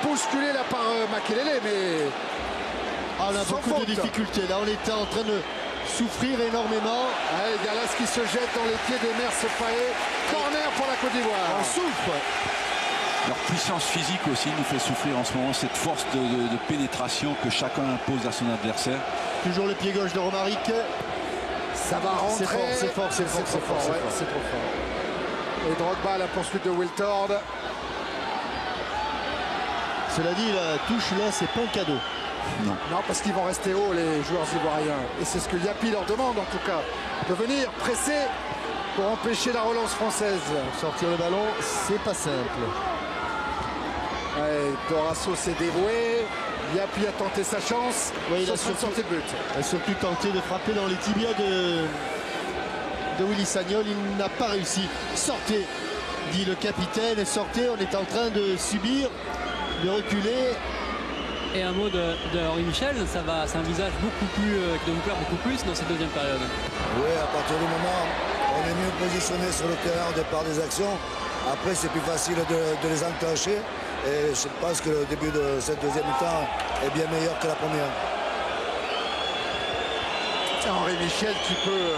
Bousculé là par Makelele, mais on a beaucoup de difficultés. Là, on était en train de souffrir énormément. Ouais, Galas qui se jette dans les pieds d'Emer Sefaé. Corner pour la Côte d'Ivoire. On souffre. Leur puissance physique aussi nous fait souffrir en ce moment, cette force de pénétration que chacun impose à son adversaire. Toujours le pied gauche de Romaric. Ça va rentrer. C'est fort. C'est trop fort. Et Drogba à la poursuite de Wiltord. Cela dit, la touche là, c'est pas un cadeau. Non, parce qu'ils vont rester hauts les joueurs ivoiriens. Et c'est ce que Yapi leur demande en tout cas. De venir presser pour empêcher la relance française. Sortir le ballon, c'est pas simple. Ouais, Dorasso s'est dévoué. Yapi a tenté sa chance. Ouais, il a surtout tenté de frapper dans les tibias de Willy Sagnol. Il n'a pas réussi. Sortez, dit le capitaine. Sortez, on est en train de subir, de reculer. Et un mot de Henri Michel, c'est un visage beaucoup plus, qui doit nous plaire beaucoup plus dans cette deuxième période. Oui, à partir du moment où on est mieux positionné sur le terrain au départ des actions, Après, c'est plus facile de les enclencher. Et je pense que le début de cette deuxième mi-temps est bien meilleur que la première. Henri Michel qui peut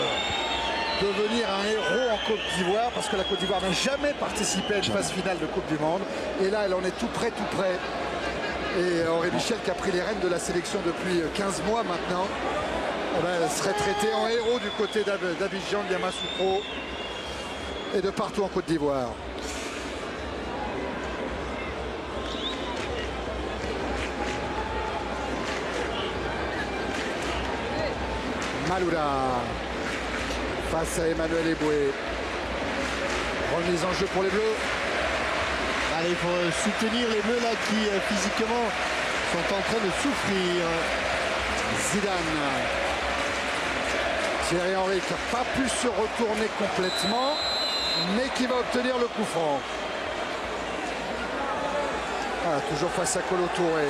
devenir un héros en Côte d'Ivoire parce que la Côte d'Ivoire n'a jamais participé à une phase finale de Coupe du Monde. Et là, elle en est tout près, tout près. Et Henri Michel qui a pris les rênes de la sélection depuis 15 mois maintenant, eh ben, elle serait traitée en héros du côté d'Abidjan, de Yamoussoukro et de partout en Côte d'Ivoire. Malouda face à Emmanuel Eboué. Remise en jeu pour les Bleus. Allez, il faut soutenir les Bleus là qui physiquement sont en train de souffrir. Zidane. Thierry Henry qui n'a pas pu se retourner complètement, mais qui va obtenir le coup franc. Ah, toujours face à Kolo Touré.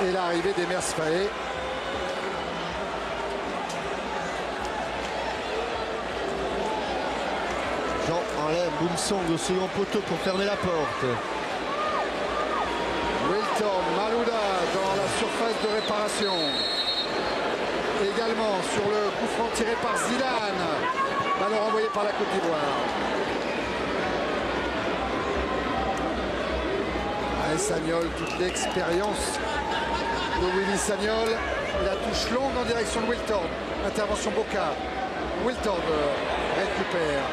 Et l'arrivée d'Emers Faé. Jean-Alain Boumsong au second poteau pour fermer la porte. Wilton Malouda dans la surface de réparation. Également sur le coup franc tiré par Zidane. Ballon renvoyé par la Côte d'Ivoire. Sagnol, toute l'expérience de Willy Sagnol. La touche longue en direction de Wilton. Intervention Boca. Wilton récupère.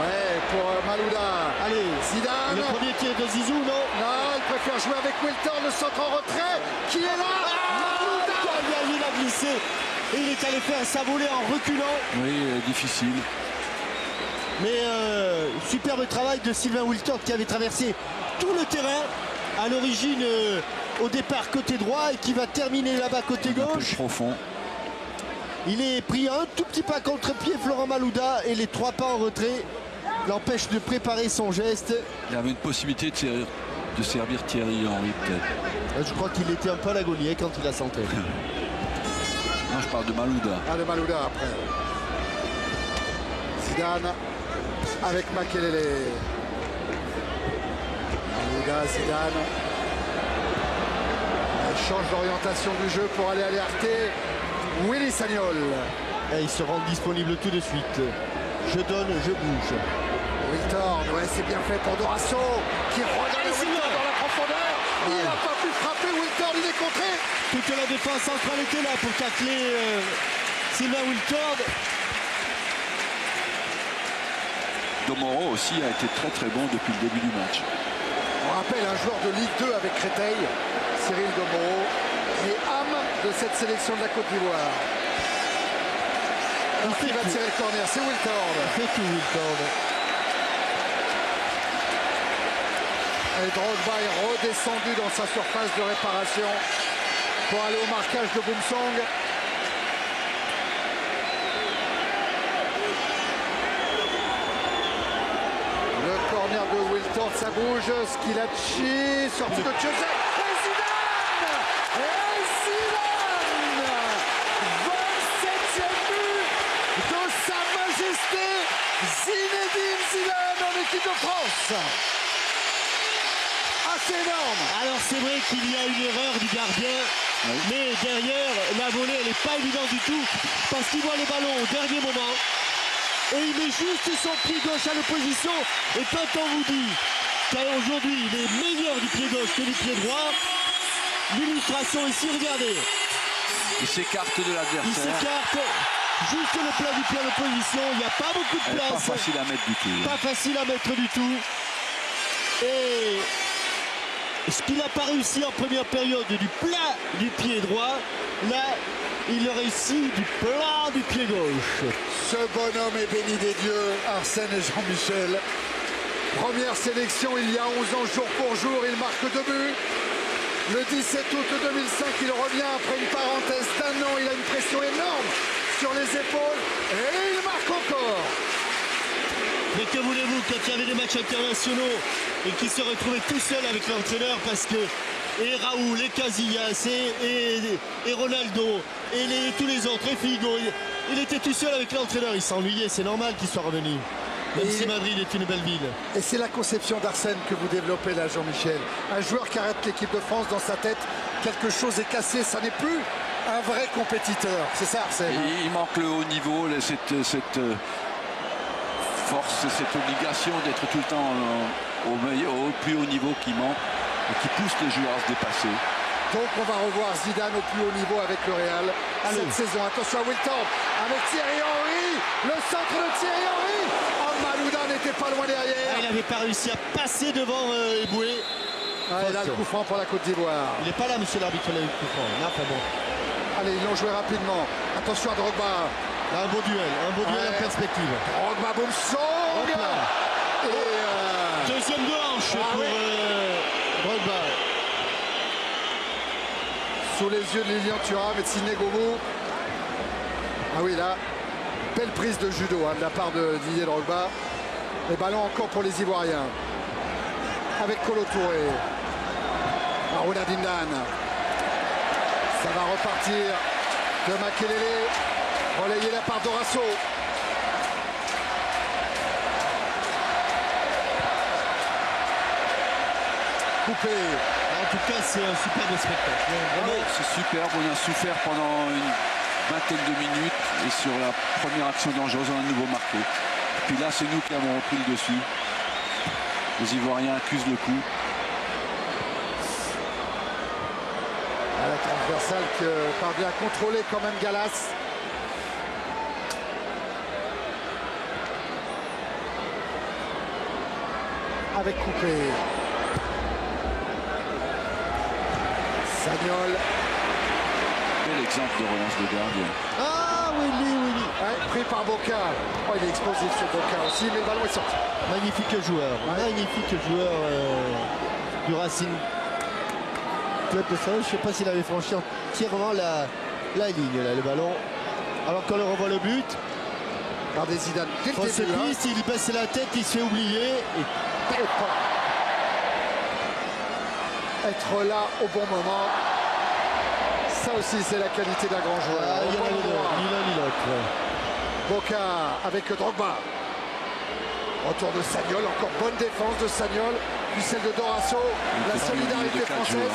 Ouais, pour Malouda. Allez, Zidane. Le premier tir de Zizou, non? Non, il préfère jouer avec Wilton, le centre en retrait. Qui est là? Malouda. Il a glissé. Et il est allé faire sa volée en reculant. Oui, difficile. Mais superbe travail de Sylvain Wiltord qui avait traversé tout le terrain. À l'origine, au départ côté droit et qui va terminer là-bas côté gauche. Profond. Il est pris un tout petit pas contre-pied, Florent Malouda, et les 3 pas en retrait l'empêchent de préparer son geste. Il avait une possibilité de servir Thierry Henry peut-être. Je crois qu'il était un peu à l'agonie quand il a centré. Non, je parle de Malouda. Ah, de Malouda après. Zidane avec Makelele. Malouda, Zidane. Elle change d'orientation du jeu pour aller alerter Willy Sagnol. Et il se rend disponible tout de suite. Je donne, je bouge. Wilton, ouais, c'est bien fait pour Dorasso qui redonne Wilton dans la profondeur. Il n'a pas pu frapper Wilton, il est contré. Toute la défense centrale était là pour tacler Sylvain Wiltord. Domoro aussi a été très très bon depuis le début du match. On rappelle un joueur de Ligue 2 avec Créteil, Cyril Domoro, qui est âme de cette sélection de la Côte d'Ivoire. Qui va tirer le corner, c'est Wiltord. C'est tout Wiltord. Et Drogba est redescendu dans sa surface de réparation pour aller au marquage de Boumsong. Le corner de Wiltord, ça bouge. Schilacci, sortie de José. Et Zidane! Et Zidane! 27e but de Sa Majesté Zinedine Zidane en équipe de France. C'est énorme. Alors c'est vrai qu'il y a une erreur du gardien, oui. Mais derrière la volée elle n'est pas évidente du tout parce qu'il voit le ballon au dernier moment et il met juste son pied gauche à l'opposition. Et quand on vous dit qu'aujourd'hui il est meilleur du pied gauche que du pied droit, l'illustration ici, regardez. Il s'écarte de l'adversaire. Il s'écarte juste le plat du pied à l'opposition. Il n'y a pas beaucoup de place. Pas facile à mettre du tout. Pas facile à mettre du tout. Et ce qu'il n'a pas réussi en première période du plat du pied droit, là, il réussit du plat du pied gauche. Ce bonhomme est béni des dieux, Arsène et Jean-Michel. Première sélection il y a 11 ans, jour pour jour, il marque 2 buts. Le 17 août 2005, il revient après une parenthèse d'1 an. Il a une pression énorme sur les épaules et il marque encore. Mais que voulez-vous, quand il y avait des matchs internationaux et qu'il se retrouvait tout seul avec l'entraîneur parce que et Raoul, et Casillas, et Ronaldo, et tous les autres, et Figo, il était tout seul avec l'entraîneur, il s'ennuyait, c'est normal qu'il soit revenu. Même si Madrid est une belle ville. Et c'est la conception d'Arsène que vous développez là, Jean-Michel. Un joueur qui arrête l'équipe de France, dans sa tête, quelque chose est cassé. Ça n'est plus un vrai compétiteur. C'est ça, Arsène. Et il manque le haut niveau, cette force, cette obligation d'être tout le temps au plus haut niveau qui manque et qui pousse les joueurs à se dépasser. Donc on va revoir Zidane au plus haut niveau avec le Real cette saison. Attention à Wilton avec Thierry Henry. Le centre de Thierry Henry. Oh, Malouda n'était pas loin derrière. Il n'avait pas réussi à passer devant Eboué. Et là le coup franc pour la Côte d'Ivoire. Il n'est pas là, monsieur l'arbitre, le coup franc. Là, enfin bon. Allez, ils l'ont joué rapidement. Attention à Drogba. Là, un beau duel en perspective. Drogba, boum, song. Deuxième de hanche pour Drogba. Sous les yeux de Lilian Thuram et de Sidney Govou. Ah oui, là, belle prise de judo de la part de Didier Drogba. Les ballons encore pour les Ivoiriens. Avec Kolo Touré. Marouna Dindan. Ça va repartir de Makelele. Relayé là par Dorasso. Coupé. En tout cas, c'est un superbe spectacle. C'est superbe, on a souffert pendant une vingtaine de minutes et sur la première action dangereuse, on a de nouveau marqué. Puis là, c'est nous qui avons repris le dessus. Les Ivoiriens accusent le coup. La transversale que parvient à contrôler quand même Gallas. Avec Coupé. Sagnol. Quel exemple de relance de gardien. Ah, Willy. Ouais, pris par Boca. Oh, il est explosif sur Boca aussi, mais le ballon est sorti. Magnifique joueur. Magnifique joueur du Racing Club de Saint-Louis. Je ne sais pas s'il avait franchi entièrement la ligne, là, le ballon. Alors qu'on le revoit le but. Regardez Zidane. Dès le début, piste, il baisse la tête, il se fait oublier. Être là au bon moment, ça aussi c'est la qualité d'un grand joueur. Il y a ni l'un ni l'autre. Boca avec Drogba. Retour de Sagnol, encore bonne défense de Sagnol, puis celle de Dorasso, la solidarité française.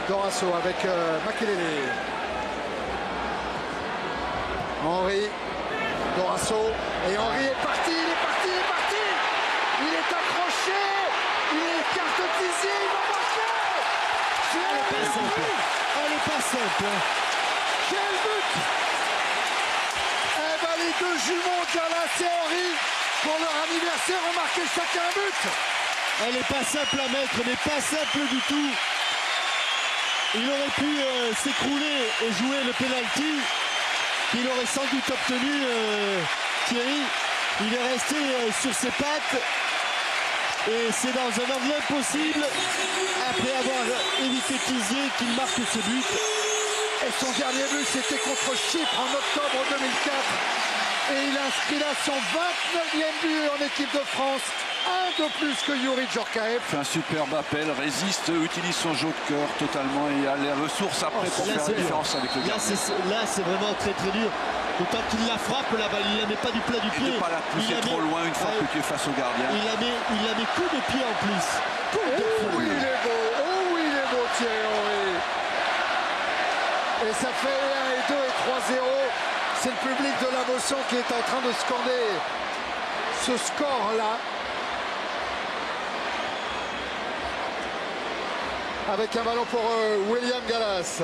Dorasso avec Makelele. Henry, Dorasso, et Henry est parti, il est parti. Il est accroché, il écarte Tizier, il va marquer. Elle est pas simple. Quel but! Eh ben les deux jumeaux, Gallas et Henry, pour leur anniversaire, ont marqué chacun un but. Elle n'est pas simple à mettre, mais pas simple du tout. Il aurait pu s'écrouler et jouer le penalty qu'il aurait sans doute obtenu Thierry. Il est resté sur ses pattes et c'est dans un angle impossible après avoir évité Tizier qu'il marque ce but. Et son dernier but c'était contre Chypre en octobre 2004 et il inscrit là son 29e but en équipe de France, un de plus que Youri Djorkaeff. Fait un superbe appel, résiste, utilise son jeu de cœur totalement et a les ressources après pour faire la différence avec le gardien. Là c'est vraiment très dur. Autant qu'il la frappe la balle, il la met pas du plat du pied. Il ne pas la pousser trop loin une fois que tu es face au gardien. Il la met coup de pied en plus. Oui, il est beau, Thierry Henry. Et ça fait 1 et 2 et 3-0. C'est le public de la Mosson qui est en train de scander ce score-là. Avec un ballon pour William Gallas.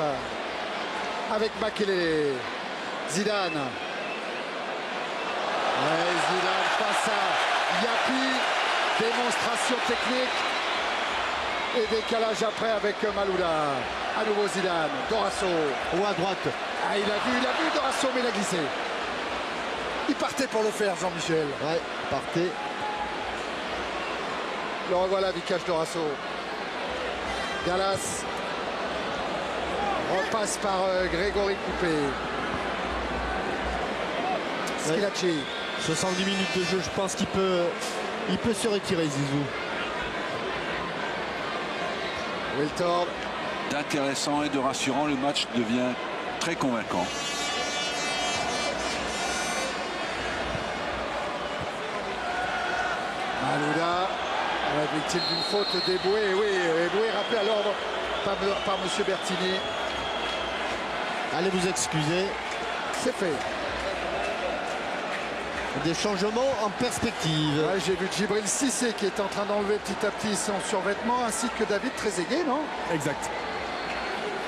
Avec Makelele. Zidane. Zidane face à Yapi. Démonstration technique. Et décalage après avec Malouda. À nouveau Zidane. Dorasso. Ou à droite. Ah, il a vu Dorasso, mais il a glissé. Il partait pour le faire, Jean-Michel. Ouais, partait. Le revoilà, Vikash Dorasso. Gallas. Repasse par Grégory Coupé. Schillaci. 70 minutes de jeu, je pense qu'il peut se retirer, Zizou. Wiltord. D'intéressant et de rassurant, le match devient très convaincant. Malouda, victime d'une faute d'Eboué. Oui, Eboué rappelé à l'ordre par M. Bertini. Allez vous excuser. C'est fait. Des changements en perspective. Ouais, j'ai vu Djibril Cissé qui est en train d'enlever petit à petit son survêtement, ainsi que David Trezeguet, non? Exact.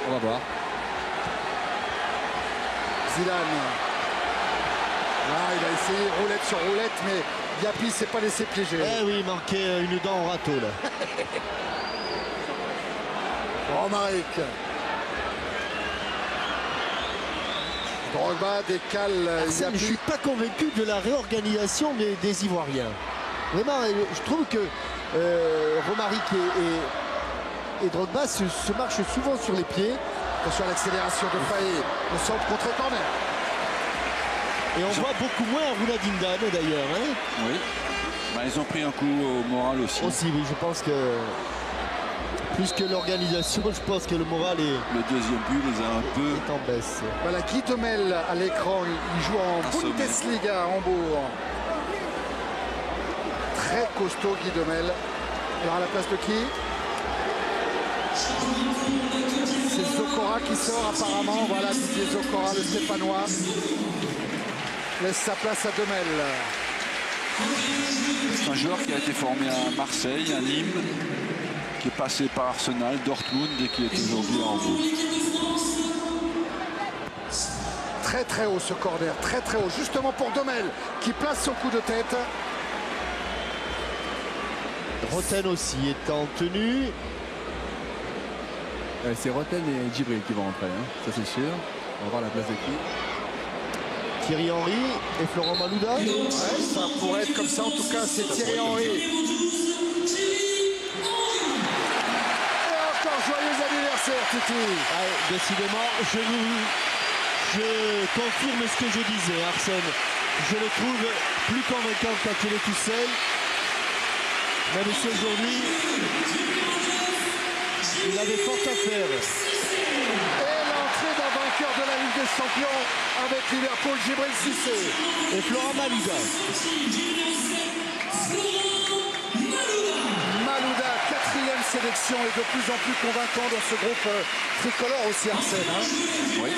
On va voir. Zidane. Ah, il a essayé roulette sur roulette, mais Yapi s'est pas laissé piéger. Eh oui, il manquait une dent au râteau là. Romaric. Drogba décale Je ne suis pas convaincu de la réorganisation des Ivoiriens. Vraiment, je trouve que Romaric et Drogba se marchent souvent sur les pieds. Attention à l'accélération de Faé. Le centre contre corner. Et on voit beaucoup moins Aruna Dindane d'ailleurs. Hein, oui. Bah, ils ont pris un coup au moral aussi. Aussi, oui, je pense que plus que l'organisation, je pense que le moral est. Le deuxième but les a un peu. Est en baisse. Voilà, Guy Demel à l'écran. Il joue en Bundesliga à Hambourg. Très costaud Guy Demel. Alors à la place de qui? C'est Zokora qui sort apparemment. Voilà, Didier Zokora, le Stéphanois. Laisse sa place à Demel. C'est un joueur qui a été formé à Marseille, à Nîmes, qui est passé par Arsenal, Dortmund et qui est aujourd'hui à Hambourg. Très très haut ce corner, très très haut, justement pour Demel qui place son coup de tête. Roten aussi est en tenue. C'est Roten et Djibril qui vont rentrer, hein. Ça c'est sûr. On va voir la place de qui. Thierry Henry et Florent Malouda. Ouais, ça pourrait être comme ça, en tout cas c'est Thierry Henry. Et encore joyeux anniversaire Titi. Ah, décidément, je confirme ce que je disais, Arsène. Je le trouve plus convaincant quand il est tout seul. Même si aujourd'hui, il avait fort à faire. Et l'entrée d'un vainqueur de la Ligue des Champions avec Liverpool, Djibril Cissé. Et Florent Malouda. Malouda, 4e sélection et de plus en plus convaincant dans ce groupe tricolore aussi, Arsène. Hein. Oui.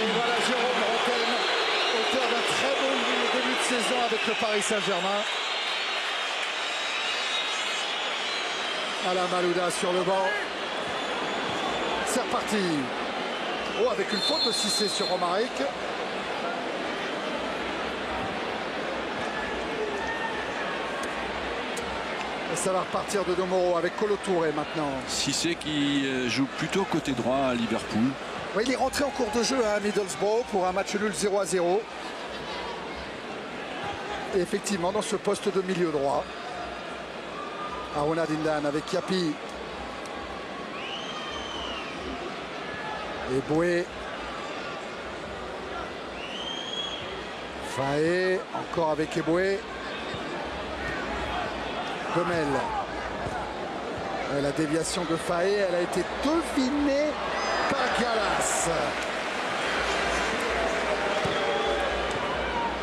Et voilà Jérôme Roten, auteur d'un très bon début de saison avec le Paris Saint-Germain. Alain Malouda sur le banc. C'est reparti. Oh, avec une faute de Cissé sur Romaric. Et ça va repartir de Domoro avec Kolo Touré maintenant. Cissé qui joue plutôt côté droit à Liverpool. Oui, il est rentré en cours de jeu à Middlesbrough pour un match nul 0-0. Et effectivement, dans ce poste de milieu droit. Aruna Dindane avec Yapi. Eboué. Faé, encore avec Eboué. Demel. La déviation de Faé, elle a été devinée par Gallas.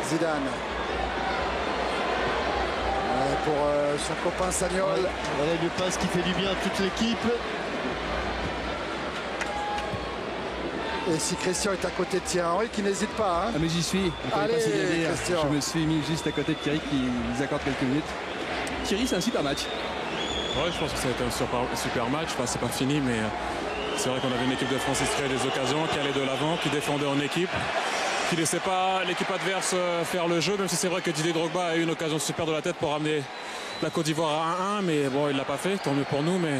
Zidane. Pour son copain Sagnol. Voilà une passe qui fait du bien à toute l'équipe. Et si Christian est à côté de Thierry Henry, qui n'hésite pas. Hein. Ah mais j'y suis. Allez, pas Christian. Je me suis mis juste à côté de Thierry qui nous accorde quelques minutes. Thierry, c'est un super match. Ouais, je pense que ça a été un super match. Enfin, c'est pas fini, mais c'est vrai qu'on avait une équipe de France qui se créait des occasions, qui allait de l'avant, qui défendait en équipe, qui ne laissait pas l'équipe adverse faire le jeu, même si c'est vrai que Didier Drogba a eu une occasion super de la tête pour ramener la Côte d'Ivoire à 1-1, mais bon, il ne l'a pas fait, tant mieux pour nous. Mais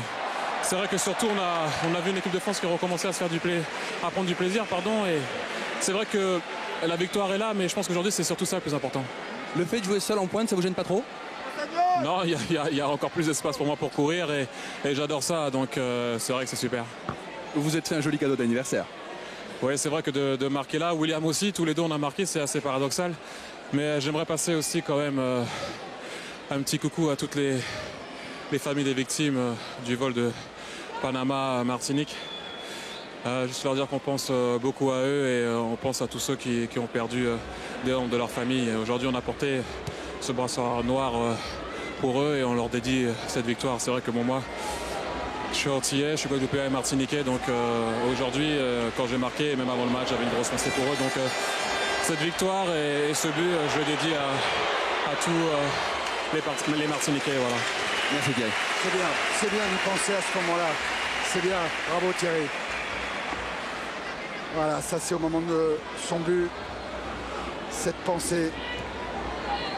c'est vrai que surtout, on a vu une équipe de France qui recommençait à prendre du plaisir, et c'est vrai que la victoire est là, mais je pense qu'aujourd'hui, c'est surtout ça le plus important. Le fait de jouer seul en pointe, ça vous gêne pas trop? Non, il y a encore plus d'espace pour moi pour courir et j'adore ça, donc c'est vrai que c'est super. Vous vous êtes fait un joli cadeau d'anniversaire. Oui, c'est vrai que de marquer là, William aussi, tous les deux on a marqué, c'est assez paradoxal. Mais j'aimerais passer aussi quand même un petit coucou à toutes les familles des victimes du vol de Panama à Martinique. Juste leur dire qu'on pense beaucoup à eux et on pense à tous ceux qui ont perdu des membres de leur famille. Aujourd'hui, on a porté ce brassard noir pour eux et on leur dédie cette victoire. C'est vrai que moi, je suis antillais, je suis guadeloupéen et martiniquais. Donc aujourd'hui, quand j'ai marqué, et même avant le match, j'avais une grosse pensée pour eux. Donc cette victoire et ce but, je le dédie à tous les Martiniquais. Voilà. Merci Thierry. C'est bien d'y penser à ce moment-là. C'est bien, bravo Thierry. Voilà, ça c'est au moment de son but. Cette pensée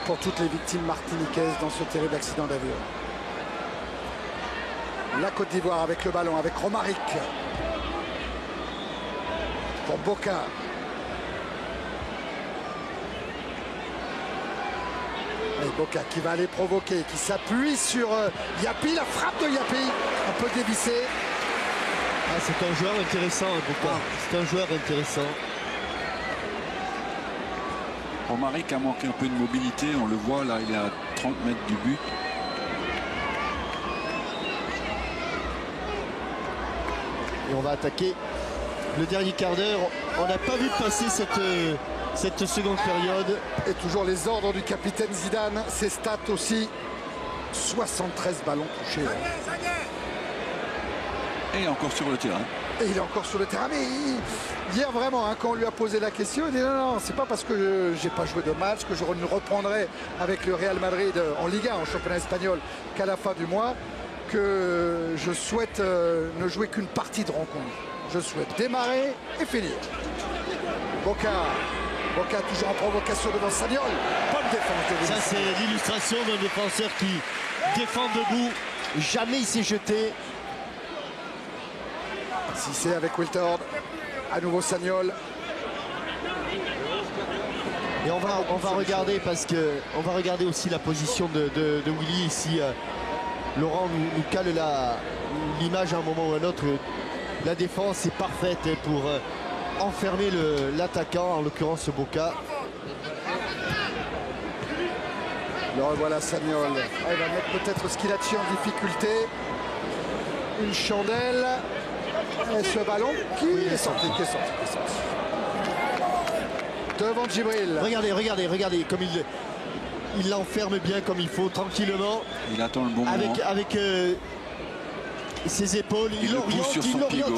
pour toutes les victimes martiniquaises dans ce terrible accident d'avion. La Côte d'Ivoire avec le ballon, avec Romaric. Pour Boka. Et Boka qui va aller provoquer, qui s'appuie sur Yapi, la frappe de Yapi, un peu dévissée. Ah, c'est un joueur intéressant, Boka. C'est un joueur intéressant. Romaric a manqué un peu de mobilité, on le voit là, il est à 30 mètres du but. Et on va attaquer le dernier quart d'heure. On n'a pas vu passer cette seconde période. Et toujours les ordres du capitaine Zidane, ses stats aussi. 73 ballons touchés. Et il est encore sur le terrain. Et il est encore sur le terrain. Mais hier vraiment, hein, quand on lui a posé la question, il dit non, c'est pas parce que j'ai pas joué de match, que je ne reprendrai avec le Real Madrid en Liga, en championnat espagnol, qu'à la fin du mois, que je souhaite ne jouer qu'une partie de rencontre. Je souhaite démarrer et finir. Boka toujours en provocation devant Sagnol. Bonne défense de ça, c'est l'illustration d'un défenseur qui défend debout. Jamais il s'est jeté. Si c'est avec Wiltord. À nouveau Sagnol. Et on va regarder parce que on va regarder aussi la position de Willy ici. Laurent nous cale l'image à un moment ou à un autre. La défense est parfaite pour enfermer l'attaquant, en l'occurrence Boka. Le revoilà Sagnol. Ah, il va mettre peut-être Schilacci en difficulté. Une chandelle. Et ce ballon qui est sorti. Devant Djibril. Regardez comme il l'enferme bien comme il faut, tranquillement. Il attend le bon moment. Avec ses épaules, il l'oriente,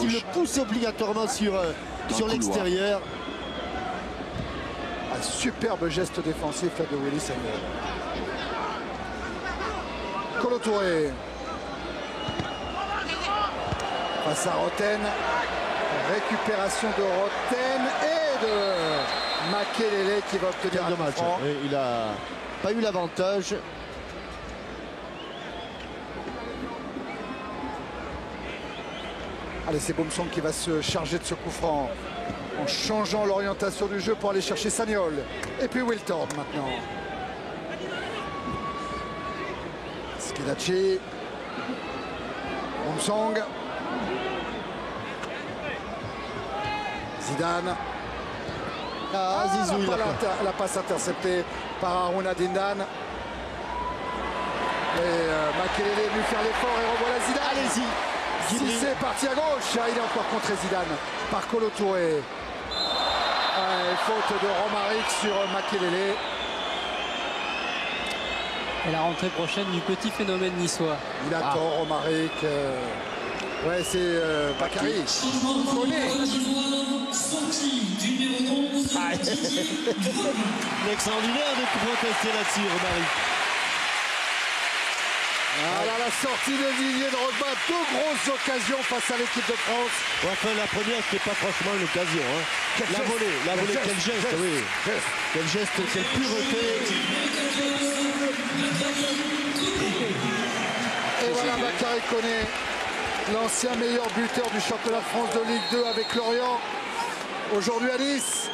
il le pousse obligatoirement sur l'extérieur. Un superbe geste défensif de Willy Sagnol. Kolo Touré. Face à Roten. Récupération de Roten et de Makelele qui va obtenir un dommage. Il n'a pas eu l'avantage. Allez, c'est Bomsong qui va se charger de ce coup franc en changeant l'orientation du jeu pour aller chercher Sagnol. Et puis Wiltord maintenant. Schilacci. Bomsong. Zidane. Zizou, la passe interceptée par Aruna Dindan. Et Makelele est venu faire l'effort et revoilà Zidane. Allez-y. Si c'est parti à gauche, il est encore contré Zidane par Kolo Touré. Faute de Romaric sur Makelele. Et la rentrée prochaine du petit phénomène niçois. Il attend Romaric. Ouais, c'est Bakary. L'extraordinaire de protester là-dessus, Romaric. Voilà la sortie de Didier Drogba, deux grosses occasions face à l'équipe de France. Enfin, la première, c'était pas franchement une occasion. Hein. La volée, quel geste, oui. Quel geste, quel pureté. Et voilà Bakary Koné, l'ancien meilleur buteur du championnat de France de Ligue 2 avec Lorient. Aujourd'hui à Nice,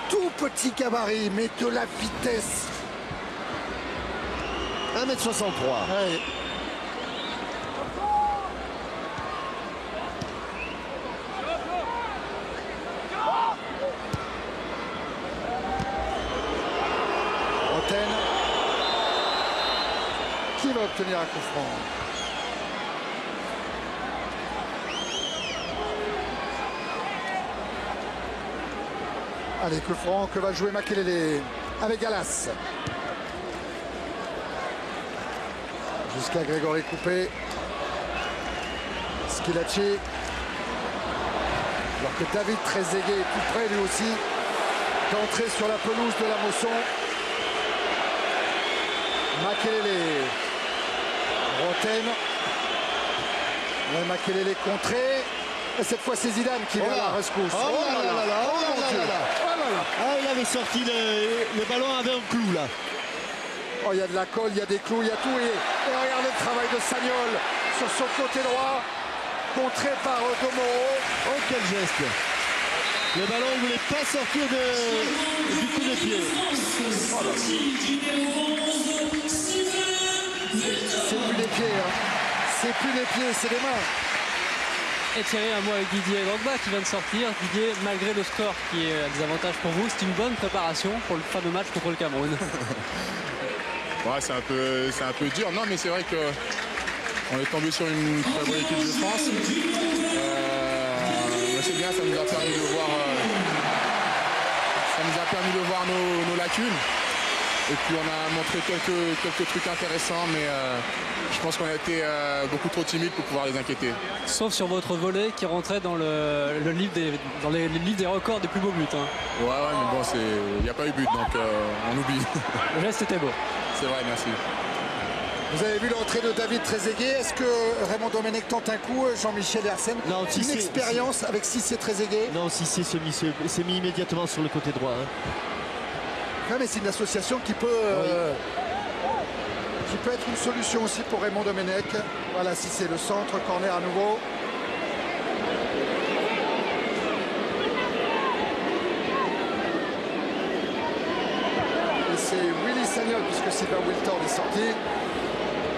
tout petit gabarit, mais de la vitesse. 1m63. Ouais. Roten qui va obtenir un coup franc. Allez, coup franc que va jouer Makelele avec Galas. Jusqu'à Grégory Coupé. Schillaci. Alors que David Trezeguet est tout près lui aussi d'entrer sur la pelouse de la Mosson. Makelele. Roten. Makelele contré. Et cette fois c'est Zidane qui vient à la rescousse. Il avait sorti le ballon avec un clou là. Oh, il y a de la colle, il y a des clous, il y a tout. Et regardez le travail de Sagnol sur son côté droit, contré par Domoro. Oh, quel geste! Le ballon ne voulait pas sortir du coup de pied. C'est plus les pieds, hein. C'est plus les pieds, c'est les mains. Et Thierry, un mot avec Didier Drogba qui vient de sortir. Didier, malgré le score qui est un désavantage pour vous, c'est une bonne préparation pour le fameux match contre le Cameroun. Ouais, c'est un peu dur. Non, mais c'est vrai qu'on est tombé sur une très bonne équipe de France. C'est bien, ça nous a permis de voir, nos lacunes. Et puis on a montré quelques trucs intéressants, mais je pense qu'on a été beaucoup trop timide pour pouvoir les inquiéter. Sauf sur votre volley qui rentrait dans les livres des records des plus beaux buts. Hein. Ouais, mais bon, il n'y a pas eu but, donc on oublie. Le geste était beau. C'est vrai, merci. Vous avez vu l'entrée de David Trezeguet. Est-ce que Raymond Domenech tente un coup, Jean-Michel et Arsène? Non, une expérience avec Cissé Trezeguet? Non, Cissé s'est mis immédiatement sur le côté droit. Hein. Ouais, mais c'est une association qui peut être une solution aussi pour Raymond Domenech. Voilà, si c'est le centre, corner à nouveau. Et c'est Willy Sagnol, puisque Sylvain Wiltord est sorti,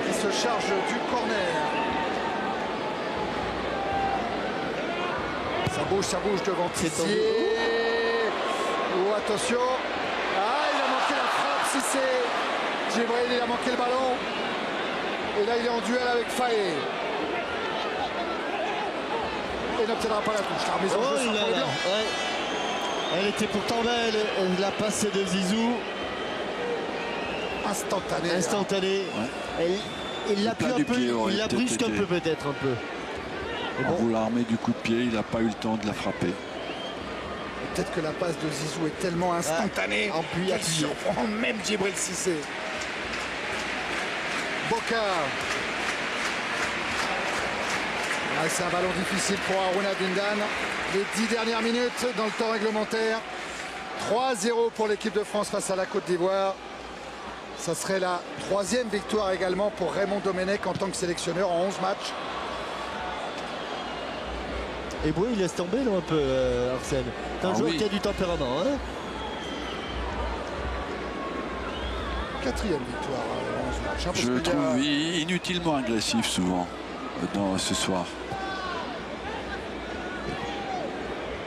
qui se charge du corner. Ça bouge devant Tissier. Oh, attention. Il a manqué la frappe, Cissé. Djibril, il a manqué le ballon. Et là, il est en duel avec Faé. Et n'obtiendra pas la touche. La remise en jeu sur le blanc. Elle était pourtant belle, la passe de Zizou. Instantané. Ouais. Il l'a pu un peu, il la brusque un peu peut-être un peu. En voulant armer du coup de pied, il n'a pas eu le temps de la frapper. Peut-être que la passe de Zizou est tellement instantanée qu'elle surprend même Djibril Cissé. Boka. C'est un ballon difficile pour Aruna Dindan. Les 10 dernières minutes dans le temps réglementaire. 3-0 pour l'équipe de France face à la Côte d'Ivoire. Ça serait la 3e victoire également pour Raymond Domenech en tant que sélectionneur en 11 matchs. Et Boué, il laisse tomber là, un peu, Arsène. C'est un joueur qui a du tempérament. Hein. 4e victoire en 11 matchs. Je le trouve inutilement agressif souvent ce soir.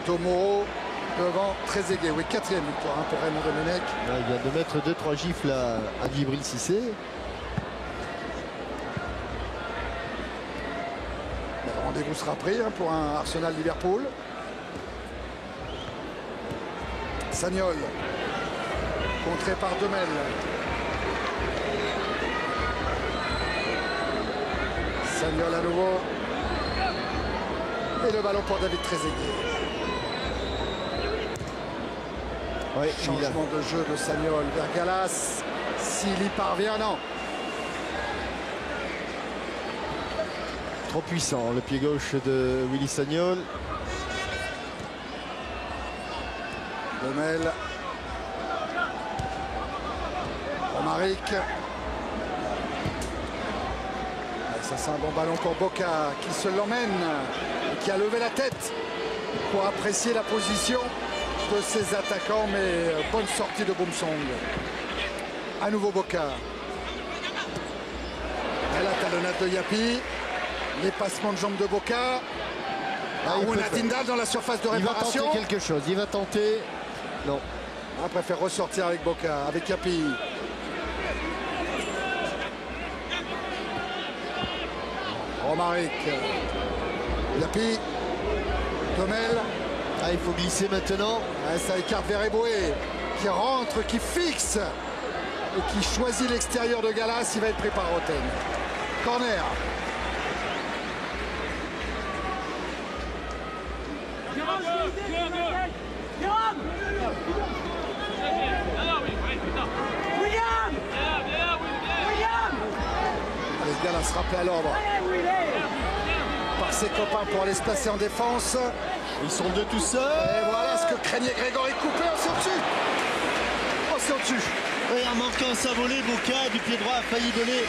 Tomoro devant Trezeguet. Oui, 4e victoire pour Raymond Domenech. Il vient de mettre 2-3 gifles à Djibril Cissé. Le rendez-vous sera pris pour un Arsenal-Liverpool. Sagnol, contré par Demel. Sagnol à nouveau. Et le ballon pour David Trezeguet. Changement de jeu de Sagnol vers Galas. S'il y parvient, non. Trop puissant, le pied gauche de Willy Sagnol. Demel. Romaric. Ça c'est un bon ballon pour Boka qui se l'emmène et qui a levé la tête pour apprécier la position de ses attaquants, mais bonne sortie de Boumsong. À nouveau Boka. Et la talonnade de Yapi. Les passements de jambes de Boka. Aruna Dindan dans la surface de réparation. Il va tenter quelque chose, il va tenter. Non. On préfère ressortir avec Boka, avec Yapi. Romaric. Yapi. Domel. Ah, il faut glisser maintenant. Ouais, ça écarte vers Eboué, qui rentre, qui fixe et qui choisit l'extérieur de Gallas. Il va être pris par Roten. Corner. Allez, Gallas rappelé à l'ordre par ses copains pour aller se placer en défense. Ils sont deux tout seuls. Et voilà ce que craignait Grégory Coupé. Oh, c'est au-dessus. Oh, c'est au-dessus. Et en manquant sa volée, Boca du pied droit a failli donner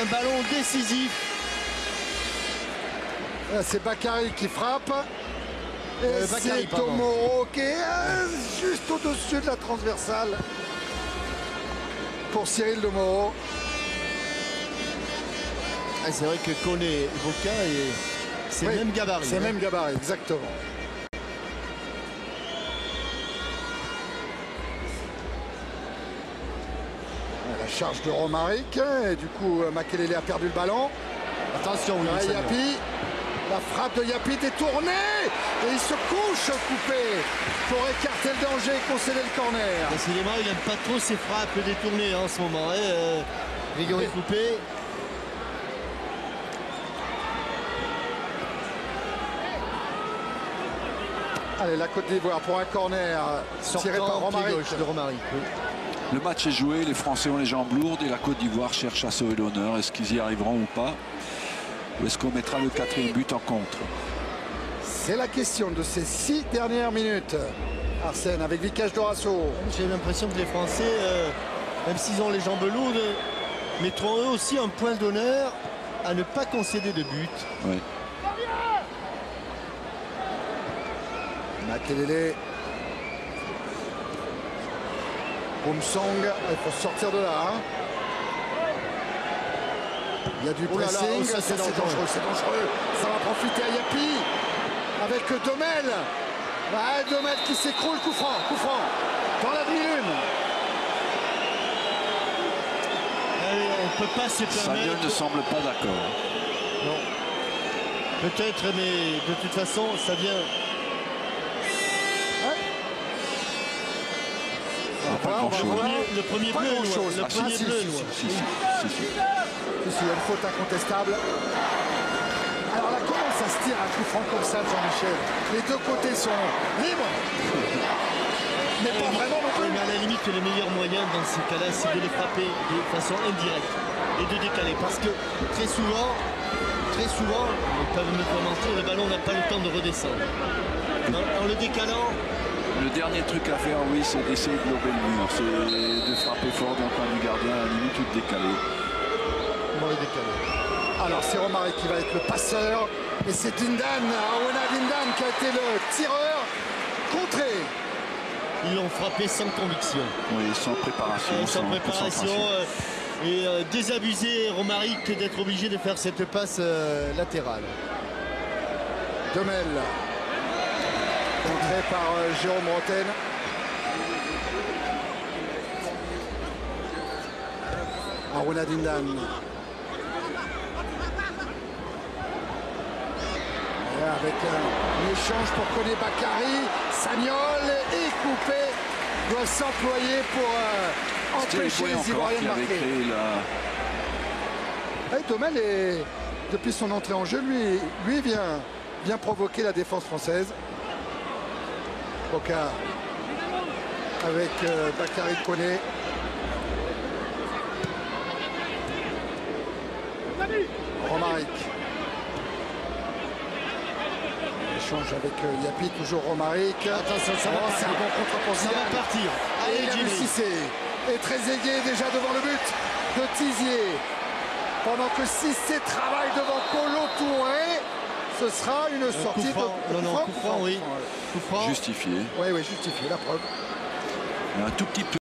un ballon décisif. Là, c'est Bakary qui frappe. Et c'est Tomoro qui est juste au-dessus de la transversale. Pour Cyril Domoro. Ah, c'est vrai que Koné et Boca, c'est oui, même gabarit. C'est même gabarit, exactement. La charge de Romaric. Et du coup, Makelele a perdu le ballon. Attention, oui, Yapi. La frappe de Yapi détournée. Et il se couche Coupé pour écarter le danger et concéder le corner. Décidément, il n'aime pas trop ses frappes détournées en ce moment. Grégory Coupé. Allez, la Côte d'Ivoire pour un corner tiré par Romaric. De Romaric, oui. Le match est joué, les Français ont les jambes lourdes et la Côte d'Ivoire cherche à sauver l'honneur. Est-ce qu'ils y arriveront ou pas? Ou est-ce qu'on mettra le 4e but en contre? C'est la question de ces 6 dernières minutes. Arsène avec Vicage Dorasso. J'ai l'impression que les Français, même s'ils ont les jambes lourdes, mettront eux aussi un point d'honneur à ne pas concéder de but. Oui. Makelele. Boumsong, il faut sortir de là. Hein. Il y a du pressing, c'est dangereux, c'est dangereux. Ça va profiter à Yapi avec Domel. Ouais, Domel qui s'écroule, coup franc dans la demi-lune. On ne peut pas se permettre. Samuel ne semble pas d'accord. Non. Peut-être, mais de toute façon, ça vient. Le premier bleu, le premier bleu. Si, il y a une faute incontestable. Alors là, comment ça se tire un coup franc comme ça, Jean-Michel? Les deux côtés sont libres. Mais pas vraiment non plus. Mais à la limite, le meilleur moyen dans ces cas-là, c'est de les frapper de façon indirecte et de décaler. Parce que très souvent, ils peuvent me commenter, le ballon n'a pas le temps de redescendre. En le décalant. Le dernier truc à faire, oui, c'est d'essayer de lober le mur. C'est de frapper fort d'un coin du gardien, à la limite, ou de décaler. Bon, le décaler. Alors, c'est Romaric qui va être le passeur. Et c'est Dindan, Arona Dindan, qui a été le tireur contré. Ils l'ont frappé sans conviction. Oui, sans préparation. Sans préparation. Et désabusé Romaric d'être obligé de faire cette passe latérale. Domel. Contré par Jérôme Roten. Arona Dindan. Avec un échange pour Koné Bakary. Sagnol et Coupé doivent s'employer pour empêcher les Ivoiriens de marquer. Domel, depuis son entrée en jeu, lui vient provoquer la défense française. Boca avec Bakary Koné. Romaric. Échange avec Yapi, toujours Romaric. Attention, ça va c'est un bon contre pour Zidane. Ça va partir. Allez, Cissé est très aigué déjà devant le but de Tizier. Pendant que Cissé travaille devant Kolo Touré, ce sera une sortie de coup franc, oui. Justifié. Oui, justifié, la preuve. Un tout petit peu.